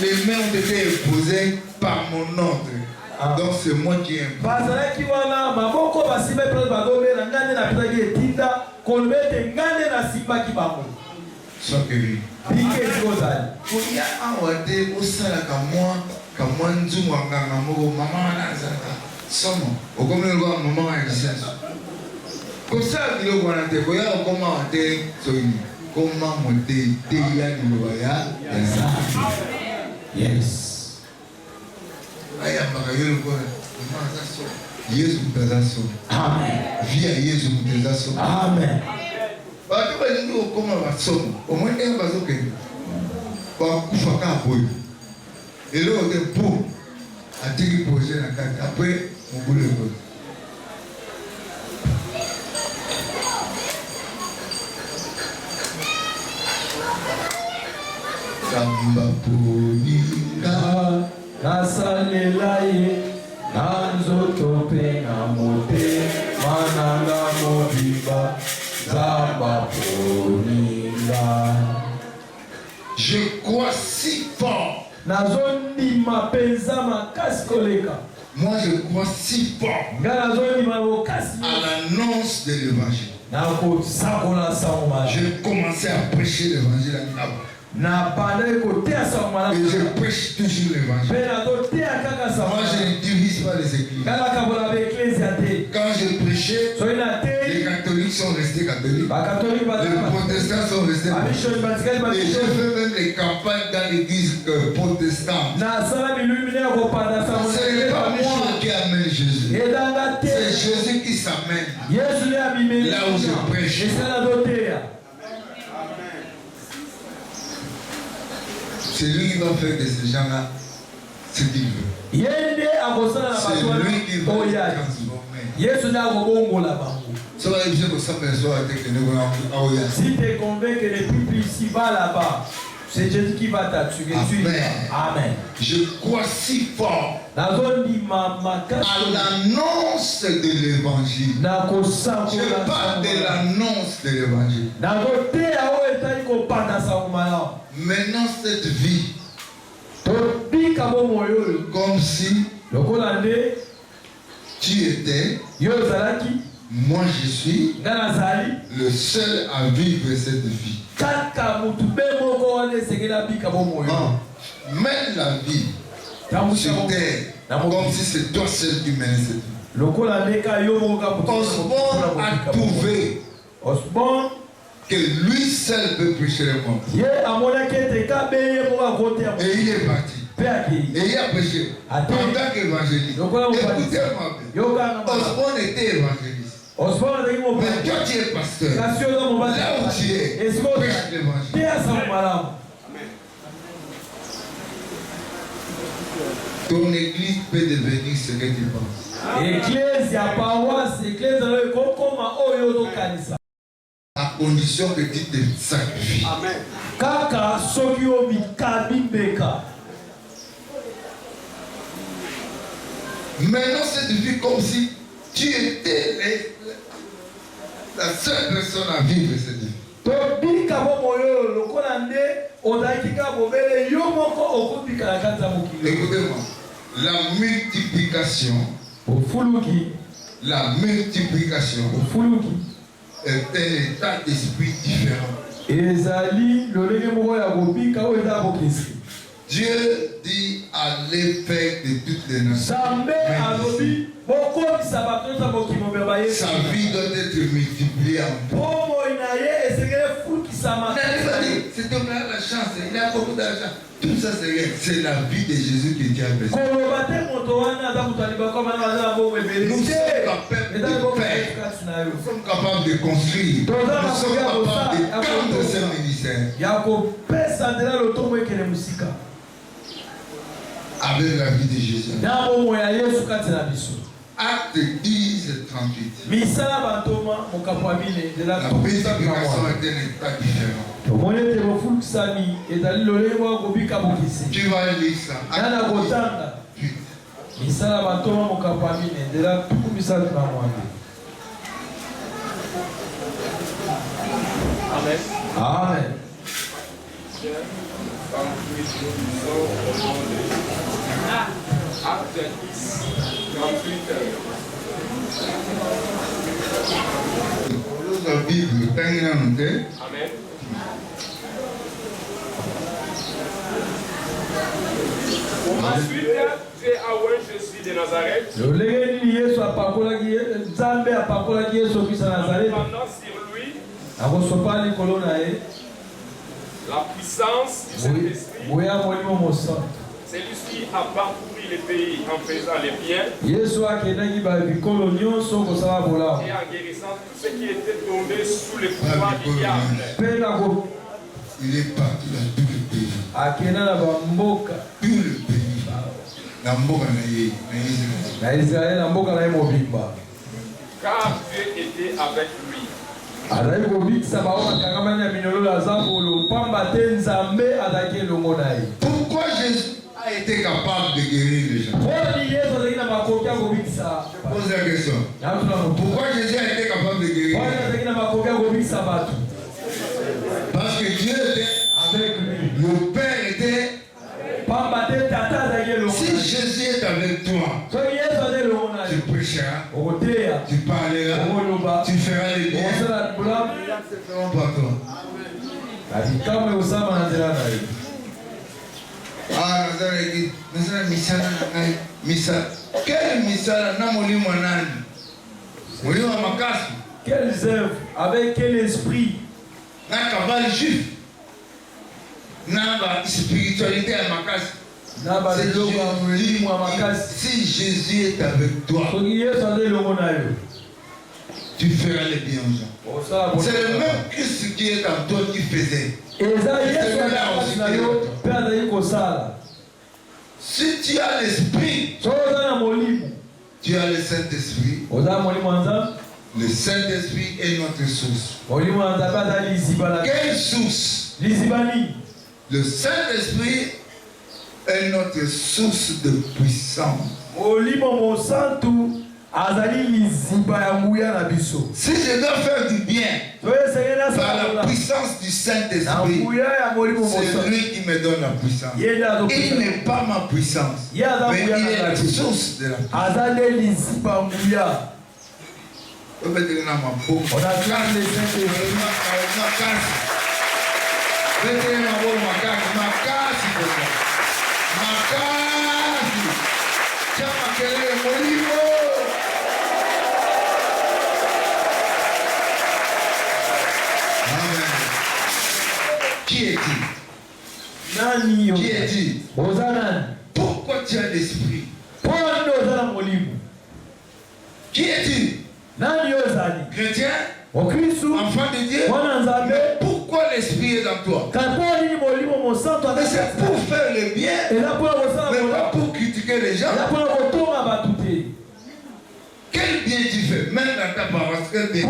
Les mains ont été imposées par mon ordre. Donc c'est moi qui aime. Sois guéri. Yes. Amen. Amen. Nasalela ye nanzoto pe namote mananga modiba zamba poninga. Je crois si fort. Nazondi mapenza makasi koleka. Moi je crois si fort à l'annonce de l'évangile. J'ai commencé à prêcher l'évangile à Nabo. Et je prêche toujours l'évangile. Moi je ne divise pas les églises. Quand je prêchais, les catholiques sont restés catholiques. Les protestants sont restés protestants. Et je fais même les campagnes dans l'église protestante. Ce n'est pas moi qui amène Jésus. C'est Jésus qui s'amène là où je prêche. C'est lui qui va faire de ces gens-là ce qu'il veut. C'est lui qui va les transformer. Si tu es convaincu que les peuples ici va là-bas, c'est Jésus qui va t'attirer. Amen. Je crois si fort à l'annonce de l'évangile. Je parle de l'annonce de l'évangile. Maintenant cette vie, comme si tu étais, moi je suis le seul à vivre cette vie. Mène la vie sur terre comme si c'est toi seul qui menais cette vie. Osborne a trouvé que lui seul peut prêcher le monde. Et il est parti. Et il a prêché en tant qu'évangéliste. Écoutez-moi bien. Osborne était évangéliste. Mais toi tu es pasteur. Là où tu es, prêche l'évangile. Ton église peut devenir ce que tu penses. à condition que tu te sacrifies. Amen. Kaka sokio mikabibeka. Maintenant, c'est devenu comme si tu étais la seule personne à vivre cette vie. Écoutez-moi, la multiplication est un état d'esprit différent. Dieu dit allez faire de toutes les nations. Sa vie doit être multipliée en toi. C'est donc là la chance, il a beaucoup d'argent. Tout ça c'est rien. C'est la vie de Jésus qui tient besoin. Nous sommes capables de construire. Nous sommes capables de tendre ce ministère. Avec la vie de Jésus. Acte 10 et 38. La multiplication est un état différent. Tu vas lire ça. Acte 10, 38. Amen. Amen. Acte 10, 38. La Bible, Amen. Ensuite, Dieu a oint Jésus de Nazareth. Pendant sur lui la puissance du Saint-Esprit. Celui-ci a parcouru les pays en faisant les biens et en guérissant tous ceux qui étaient tombés sous le pouvoir du diable. Il est parti dans tout le pays. Tout le pays. Car Dieu était avec lui. Pourquoi Jésus a été capable de guérir les gens? Je pose la question. Pourquoi Jésus a été capable de guérir les gens? Parce que Dieu était avec lui. Le Père était. Si Jésus est avec toi, tu prêcheras, tu parleras, tu feras les biens. Ils se feront par toi. Ah, quel misala na molimo nani? Molimo makasi. Quelles œuvres, avec quel esprit? Na kabali juif. Na spiritualité à makasi. Si Jésus est avec toi, tu feras les biens aux gens. C'est le même Christ qui est en toi qui faisait. Si tu as l'esprit, tu as le Saint-Esprit. Le Saint-Esprit est notre source. Quelle source? Le Saint-Esprit est notre source de puissance. Si je dois faire du bien par la puissance du Saint-Esprit, c'est lui qui me donne la puissance. Il n'est pas ma puissance, mais il est la source de la puissance. On a Qui est-il? Qui est-il? Pourquoi tu as l'esprit? Qui est-il? Chrétien? Enfant de Dieu? Mais pourquoi l'esprit est dans toi? C'est pour faire le bien, mais pas pour critiquer les gens. Quel bien tu fais? Même dans ta paroisse, quel bien?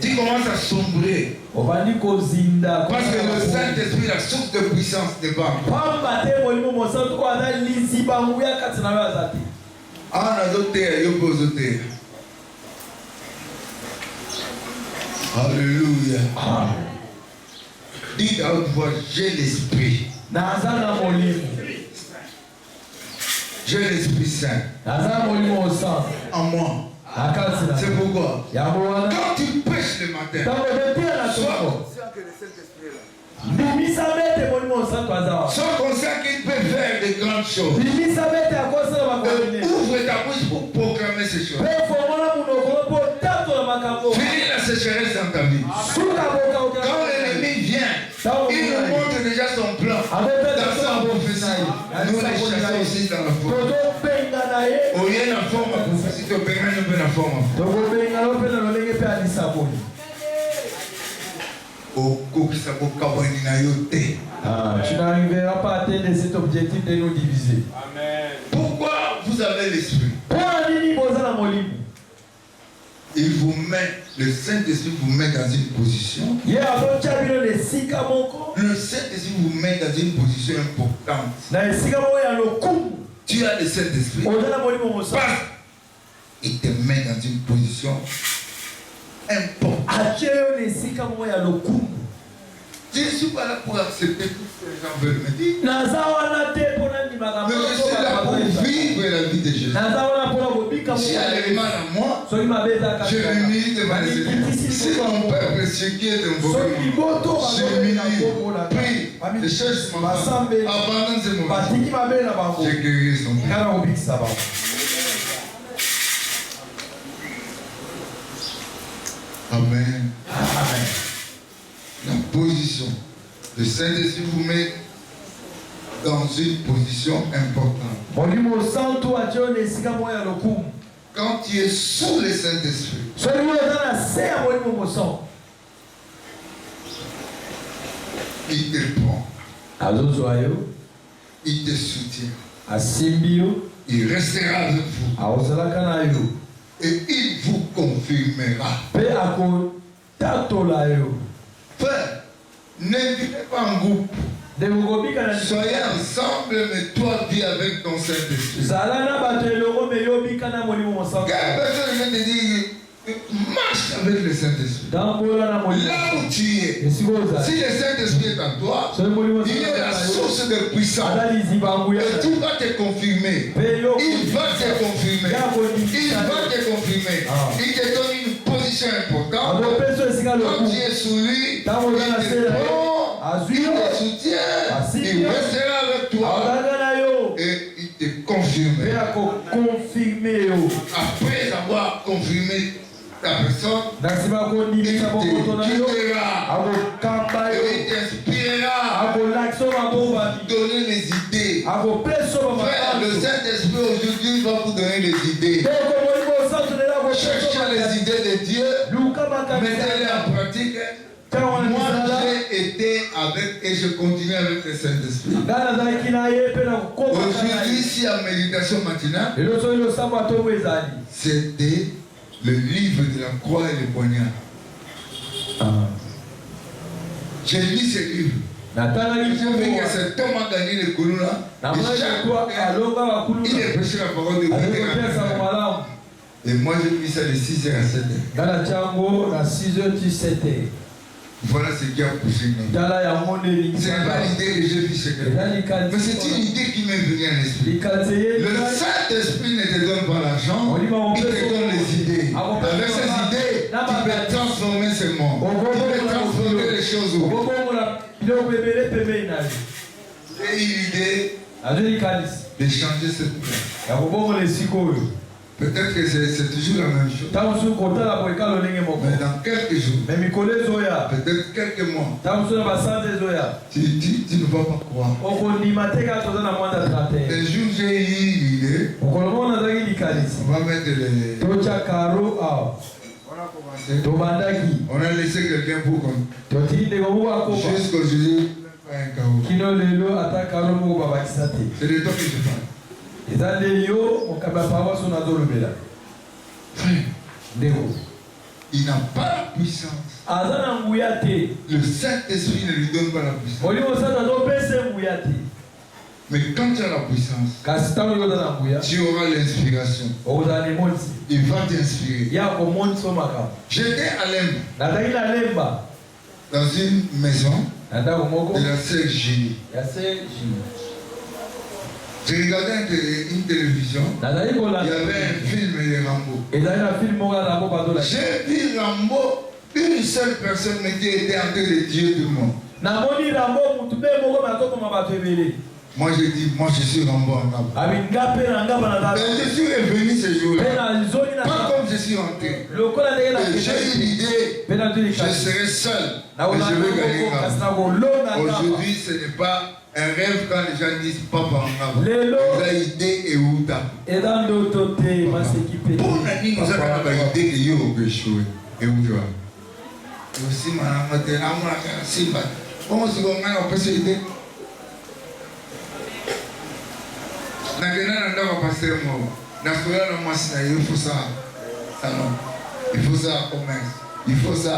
tu commences à sombrer. Parce que le Saint-Esprit, la source de puissance n'est pas en toi. Alléluia. Dites à haute voix, j'ai l'Esprit. J'ai l'Esprit Saint en moi. C'est pourquoi quand tu pêches le matin, sois conscient qu'il peut faire de grandes choses. Ouvre ta bouche pour proclamer ces choses. Finis la sécheresse dans ta vie. Quand l'ennemi vient, il nous montre déjà son plan. Dans sa prophétie, nous les chassons aussi dans la forme. Au lieu de la forme à prophétie, tu peux un peu la forme. Tu n'arriveras pas à atteindre cet objectif de nous diviser. Amen. Pourquoi vous avez l'esprit? Il vous met, le Saint-Esprit vous met dans une position. Le Saint-Esprit vous met dans une position importante. Tu as le Saint-Esprit. Il te met dans une position importante. Je ne suis pas là pour accepter tout ce que les gens veulent me dire. Mais je suis là pour vivre la vie de Jésus. Si elle est mal à moi, je m'humilie devant les Seigneur. Si mon peuple est ce qui est de mon peuple, je m'humilie, prie, je cherche mon femme, abandonne ce moment. J'ai guéri son père. Amen. Amen. La position. Le Saint-Esprit vous met dans une position importante. Quand tu es sous le Saint-Esprit, il te prend. Il te soutient. Il restera avec vous. Et il vous confirmera. Frère, n'invitez pas un groupe. Soyez ensemble, mais toi vis avec ton Saint-Esprit. Quelle personne vient te dire, marche avec le Saint-Esprit. Là où tu es, si le Saint-Esprit est en toi, il est la source de puissance. Et tu vas te confirmer. Il va te confirmer. Il va te confirmer. Il te donne une position importante. Quand tu es sous lui, il te prend, il te soutient, il restera avec toi. Et il te confirme. Après avoir confirmé ta personne, il te quittera et il t'inspirera pour donner les idées. Frère, le Saint-Esprit aujourd'hui va vous donner les idées. Cherchez les idées de Dieu, mettez-les en pratique. Moi, j'ai été avec et je continue avec le Saint-Esprit. Aujourd'hui, si à méditation matinale, c'était le livre de la croix et le poignard. J'ai lu ce livre. J'ai vu que cet homme a gagné le Kounou là. Il est prêché la parole de Dieu. Et moi j'ai mis ça de 6h à 7h. Voilà ce qui a poussé. C'est pas l'idée que j'ai vu ce que mais c'est une idée qui m'est venue à l'esprit. Le Saint-Esprit ne te donne pas l'argent, il te donne les idées. Avec ces idées, tu peux transformer ce monde. Tu peux transformer les choses. J'ai eu l'idée de changer cette place. Peut-être que c'est toujours la même chose. Mais dans quelques jours, peut-être quelques mois, tu ne vas pas croire. Un jour, j'ai eu l'idée. On va mettre les. On a commencé. On a laissé quelqu'un pour qu'on. Jusqu'aujourd'hui, pas un carreau. C'est de toi que je parle. il n'a pas la puissance. Le Saint-Esprit ne lui donne pas la puissance. Mais quand tu as la puissance, tu auras l'inspiration. Il va t'inspirer. J'étais à Lemba, dans une maison de la sœur Génie. J'ai regardé une télévision, il y avait un film de Rambo. J'ai vu Rambo, une seule personne qui était en train de tuer tout le monde. Moi j'ai dit, moi je suis Rambo en Gaba. Et je suis revenu ce jour-là. Pas comme je suis rentré. J'ai eu l'idée, je serai seul. Et je vais gagner Rambo. Aujourd'hui ce n'est pas un rêve quand les gens disent papa en Gaba. Ils ont idée et où t'as. Pour nous avons idée que yo peut échouer. Et où tu vas. Et aussi, comment est-ce qu'on a cette idée? Il faut ça salon, il faut ça commerce, il faut ça.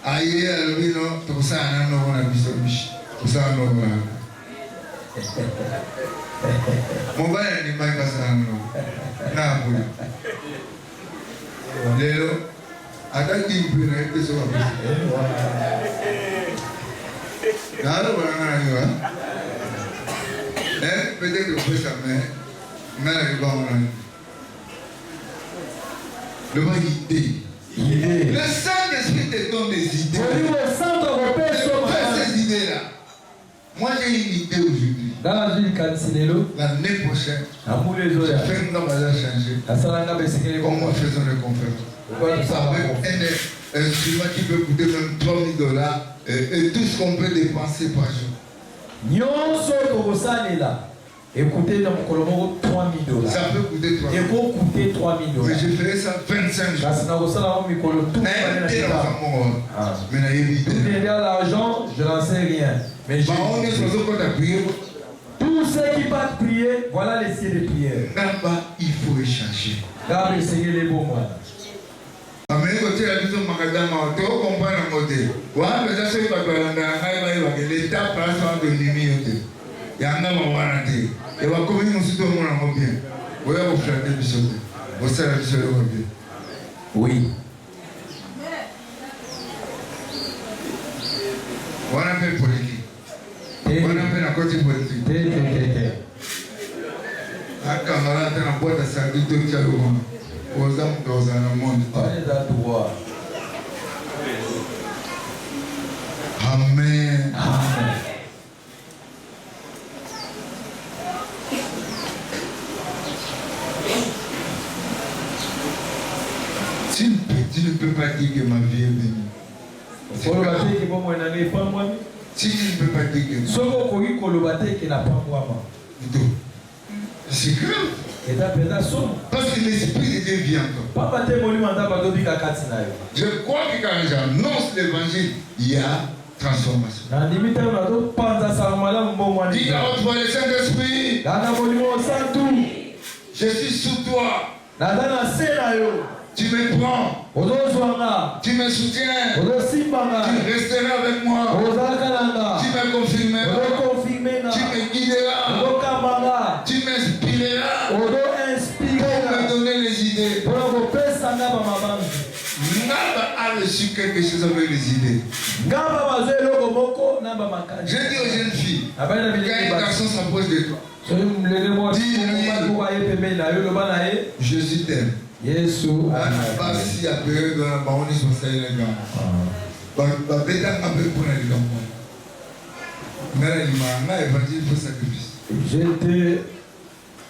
Ailleurs, tout ça, on a biche, tout ça, on a. Mon bain n'est pas ça, non. Lélo, attends qu'il peut être sur la piste. Peut-être que vous ça, mais le idée. Le Saint-Esprit te donne des idées. Ces idées-là. Moi j'ai une idée aujourd'hui. L'année prochaine, je fais une chose à changer. Comment faisons les conférences? Avec un instrument qui peut coûter même $3,000 et tout ce qu'on peut dépenser par jour. Écoutez, dans le Colombo, $3,000. Ça peut coûter $3,000. Et pour coûter $3,000. Mais je ferai ça 25 jours. Mais l'argent, je n'en sais rien. Mais tous ceux qui partent prier, voilà les cieux de prière. Là-bas, il faut échanger. Là, essayer les bons mois. Mais côté la maison Macadama, tu comprends la côté. Ouais, mais ça c'est pas que l'État place en de limite. Il y a un homme à voir. Et va comme nous sommes tout le monde bien. Vous avez flatté le bisou. Vous savez le bisou bien. Oui. On a fait politique. On a fait la côté politique. Un camarade dans la boîte à sardines de Tchalouma. Aux hommes dans un monde. Amen. Amen. Tu ne peux pas dire que ma vie est bénie. Si tu ne peux pas dire que c'est grave. Parce que l'Esprit de Dieu vient encore. Je crois que quand j'annonce l'évangile, il y a transformation. Dis à toi le Saint-Esprit, je suis sous toi. Tu me prends, tu me soutiens, tu resteras avec moi, tu me confirmeras, tu me guideras, tu m'inspireras pour me donner les idées. Naba a reçu quelque chose avec les idées. Je dis aux jeunes filles, quand un garçon s'approche de toi, dis-lui, Jésus t'aime. Yesu basi ya période na baoni sosai na gamba ba beta ngabe kuna ni gamba ngara ni manga évangile faut sacrifice. J'étais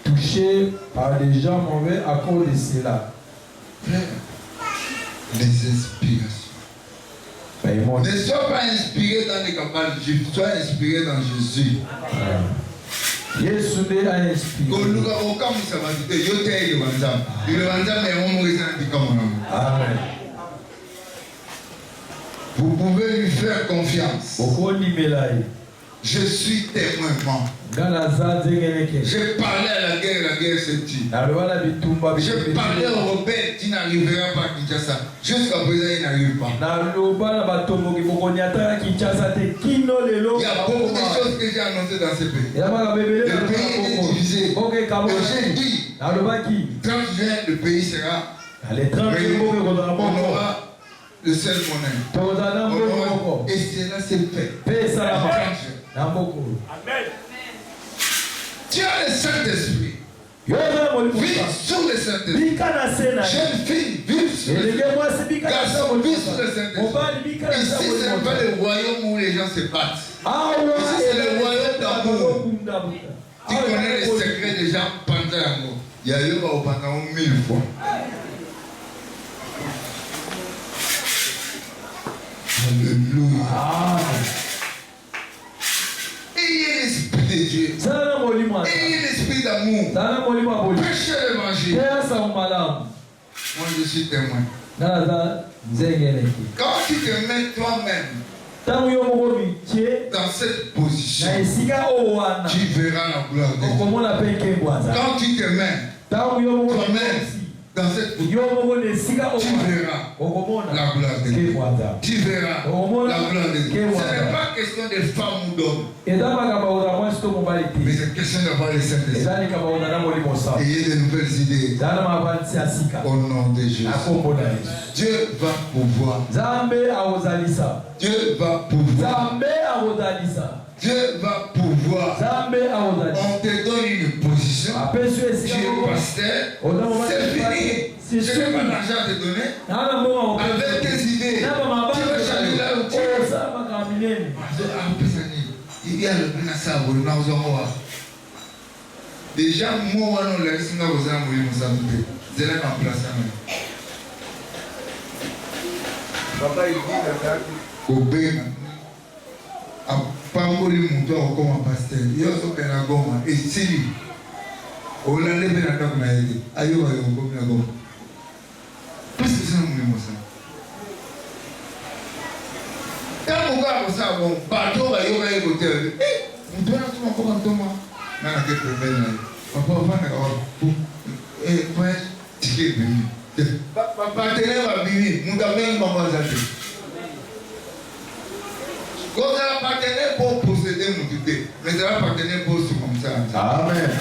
touché par des gens mauvais à cause de cela. Les inspirations. Ne sois pas inspiré dans les campagnes juives, sois inspiré dans Jésus. Yesu a inspiré. Amen. Vous pouvez lui faire confiance. Je suis témoin. J'ai parlé à la guerre se tue. J'ai parlé au rebelle qui n'arrivera pas à Kinshasa. Jusqu'à présent, il n'arrive pas. Il y a beaucoup de choses que j'ai annoncées dans ce pays. Le pays est divisé. Et j'ai dit, 30 juin, le pays sera réuni. On aura le seul monnaie. Et cela s'est fait. Amen. Tu as le Saint-Esprit. Vive sur le Saint-Esprit. Jeune fille, vive sur le Saint-Esprit. Garçon, vive sur le Saint-Esprit. Ici, ce n'est pas le royaume où les gens se battent. Ici, c'est le royaume d'amour. Tu connais les secrets des gens pendant l'amour. Il y a eu pendant 1000 fois. Alléluia. Ayez l'esprit de Dieu. Ayez l'esprit d'amour. Prêchez l'évangile. Moi, je suis témoin. Quand tu te mets toi-même dans cette position, tu verras la gloire de Dieu. Quand tu te mets toi-même dans cette position, tu verras la gloire de Dieu. Tu verras la gloire de Dieu. Ce n'est pas question de femme ou d'homme, mais c'est question d'avoir les Saint-Esprit. Ayez de nouvelles idées au nom de Jésus. Dieu va pouvoir. Dieu va pouvoir. Dieu va pouvoir. On te donne une position. Tu es pasteur. C'est fini. Je n'ai pas d'argent à te donner. Avec tes idées, tu veux changer là où tu es. Il y a le Benasabo, le Naozomoa. Déjà, moi, on l'a dit, nous avons eu un c'est là qu'on place. Papa, il dit au Bénin. Pamboli Mouto comme pasteur. Il y a ce qu'on a gomme. Et si on l'a levé dans la communauté, aïe, on a gomme. Qu'est-ce que c'est un mouvement? Quand on va comme ça, bon, bateau va y avoir un hôtel. On doit tout mon corps en tomant. Non, on a quelque chose. Papa, on va d'accord. Et quoi? Ticket venu. Partenaire va venir. Nous avons une maman zate. Quand ça va partenaire pour posséder mon tuté, mais ça va partenaire pour se comme ça. Amen.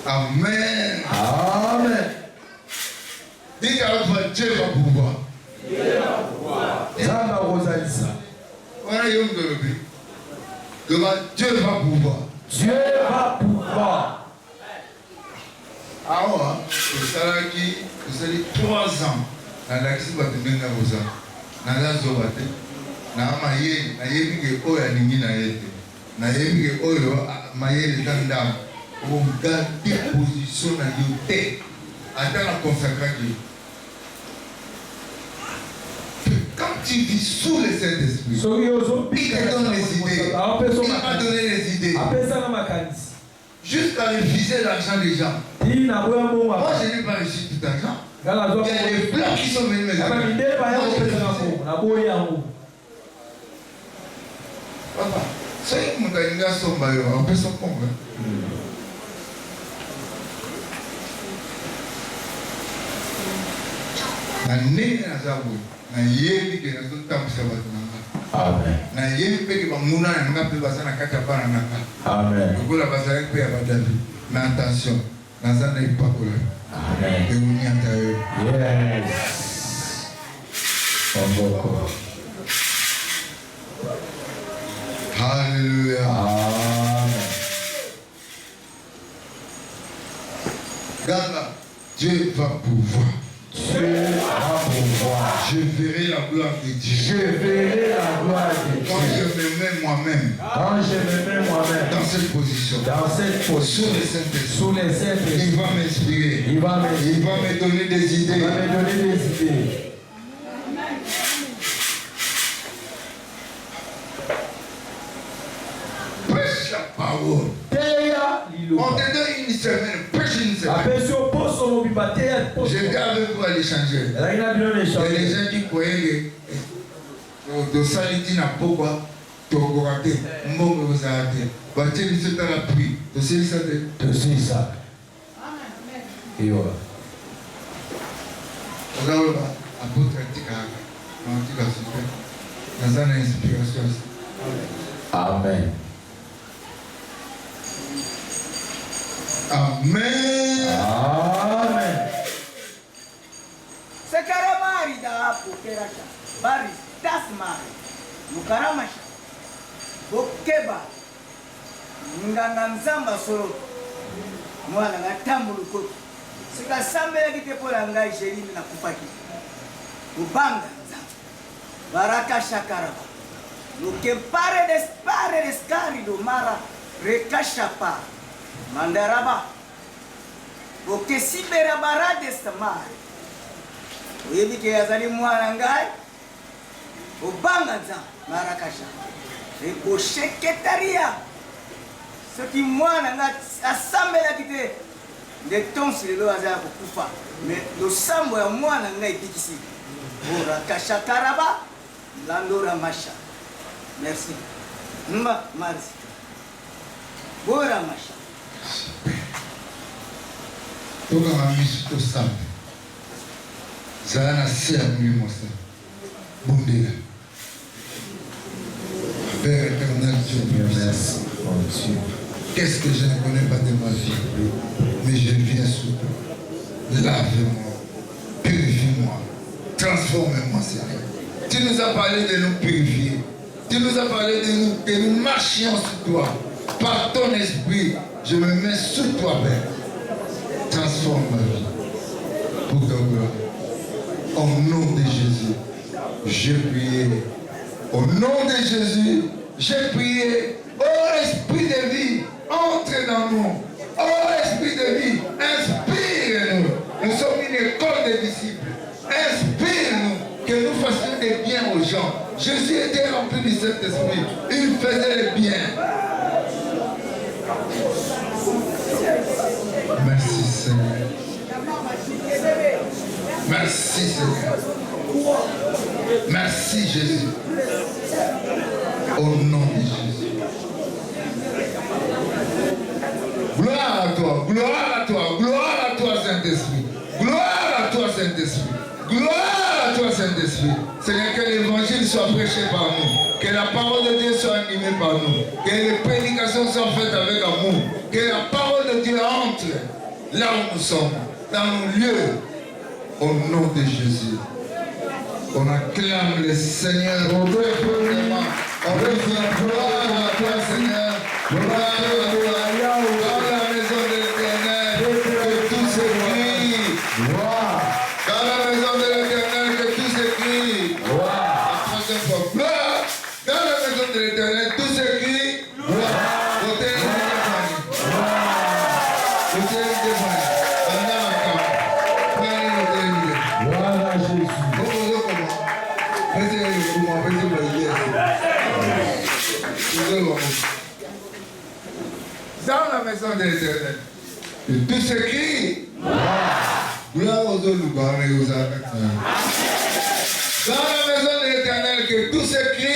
Amen. Amen. Dites à l'autre fois, Dieu va pouvoir. Dieu va pouvoir. Zamba Rosalisa. Voilà, il y a un de Dieu va pouvoir. Dieu va pouvoir. Ah ouais, c'est ça qui, c'est 3 ans. Dans l'accès va te donner aux ans. Dans la zone, na maye na yebi ke oya ningi na yete na yebi ke oyo maye le tandam on garde position na yote attends la consacration. Quand tu vis sous le Saint-Esprit, il te donne les idées, il m'a donné les idées jusqu'à refuser l'argent des gens. Moi je n'ai pas reçu tout l'argent. Il y a des blancs qui sont venus me dire. Papa, c'est une montagne à son baillot, on peut s'en prendre. Na nene na zabu, na yebi ke na zonta musabatu nanga. Amen. Na yebi pe ke bamuna na nga pe basana kata bana nanga. Amen. Kola basana pe ya badabi. Na attention, na zana ipakola. Amen. Et on y entend. Yes. Alléluia. Amen. Ganga, Dieu va pouvoir. Dieu va pouvoir. Je verrai la gloire de Dieu. Je verrai la gloire de Dieu. Quand je me mets moi-même. Quand je me mets moi-même. Dans cette position. Dans cette position. Sous les Saints-Esprits. Sous les Saints-Esprits. Il va m'inspirer. Il va me donner des idées. Il va me donner des idées. Prêche la parole. On te donne une semaine. Prêche une semaine. J'étais avec vous à l'échanger. Et les gens qui croyaient que de Saliti n'a pas quoi. tokorate mbongo ozalate batie biso tala prix tosilisa te tosilisa iyo ozaloba apôtre atikaka naotika super naza na inspiration. Amen. Amen. Amen. Sekaramari da pokerasha bari tasmari mukaramasha bokeba nganga nzamba solo mwana ngatambuluko sikasambela kitepola ngai sherini na kupaki ubanga nzamba baraka shakaraba nukempare deskari do mara rekashapa mandaraba bokesibera barade samari oyebike yazali mwana ngai obanga nzamba marakasha ekosheketaria soki mwana nga asambelaki te nde tonsi lelo azala kokufa me losambo ya mwana ngai ebikisi orakasha karaba landora masha merci mba marzi bora masha tokanga misu tosamba zala na se ya molimo sa bondela. Père éternel, Dieu merci. Qu'est-ce que je ne connais pas de ma vie, mais je viens sous toi. Lave-moi, purifie-moi, transforme-moi, Seigneur. Tu nous as parlé de nous purifier. Tu nous as parlé de nous marchions sous toi. Par ton esprit, je me mets sous toi, Père. Transforme ma vie pour ta gloire. Au nom de Jésus, j'ai prié. Au nom de Jésus, j'ai prié. Oh Esprit de vie, entre dans nous. Oh Esprit de vie, inspire-nous. Nous sommes une école de disciples. Inspire-nous, que nous fassions des biens aux gens. Jésus était rempli du Saint-Esprit. Il faisait le bien. Merci Seigneur. Merci Seigneur. Merci Jésus. Au nom de Jésus. Gloire à toi, gloire à toi, gloire à toi Saint-Esprit. Gloire à toi Saint-Esprit. Gloire à toi Saint-Esprit. Seigneur, que l'évangile soit prêché par nous. Que la parole de Dieu soit animée par nous. Que les prédications soient faites avec amour. Que la parole de Dieu entre là où nous sommes, dans nos lieux. Au nom de Jésus. On acclame le Seigneur. On revient gloire à toi Seigneur. Gloire à toi. Dans la maison de l'Éternel, que tout s'écrit. Dans la maison de l'Éternel, que tout s'écrit. La troisième fois. Gloire. Dans la maison de l'Éternel, tout s'écrit. Côté dans la maison de l'Éternel, tout s'écrit. Gloire aux autres, dans la maison de l'Éternel, que tout s'écrit.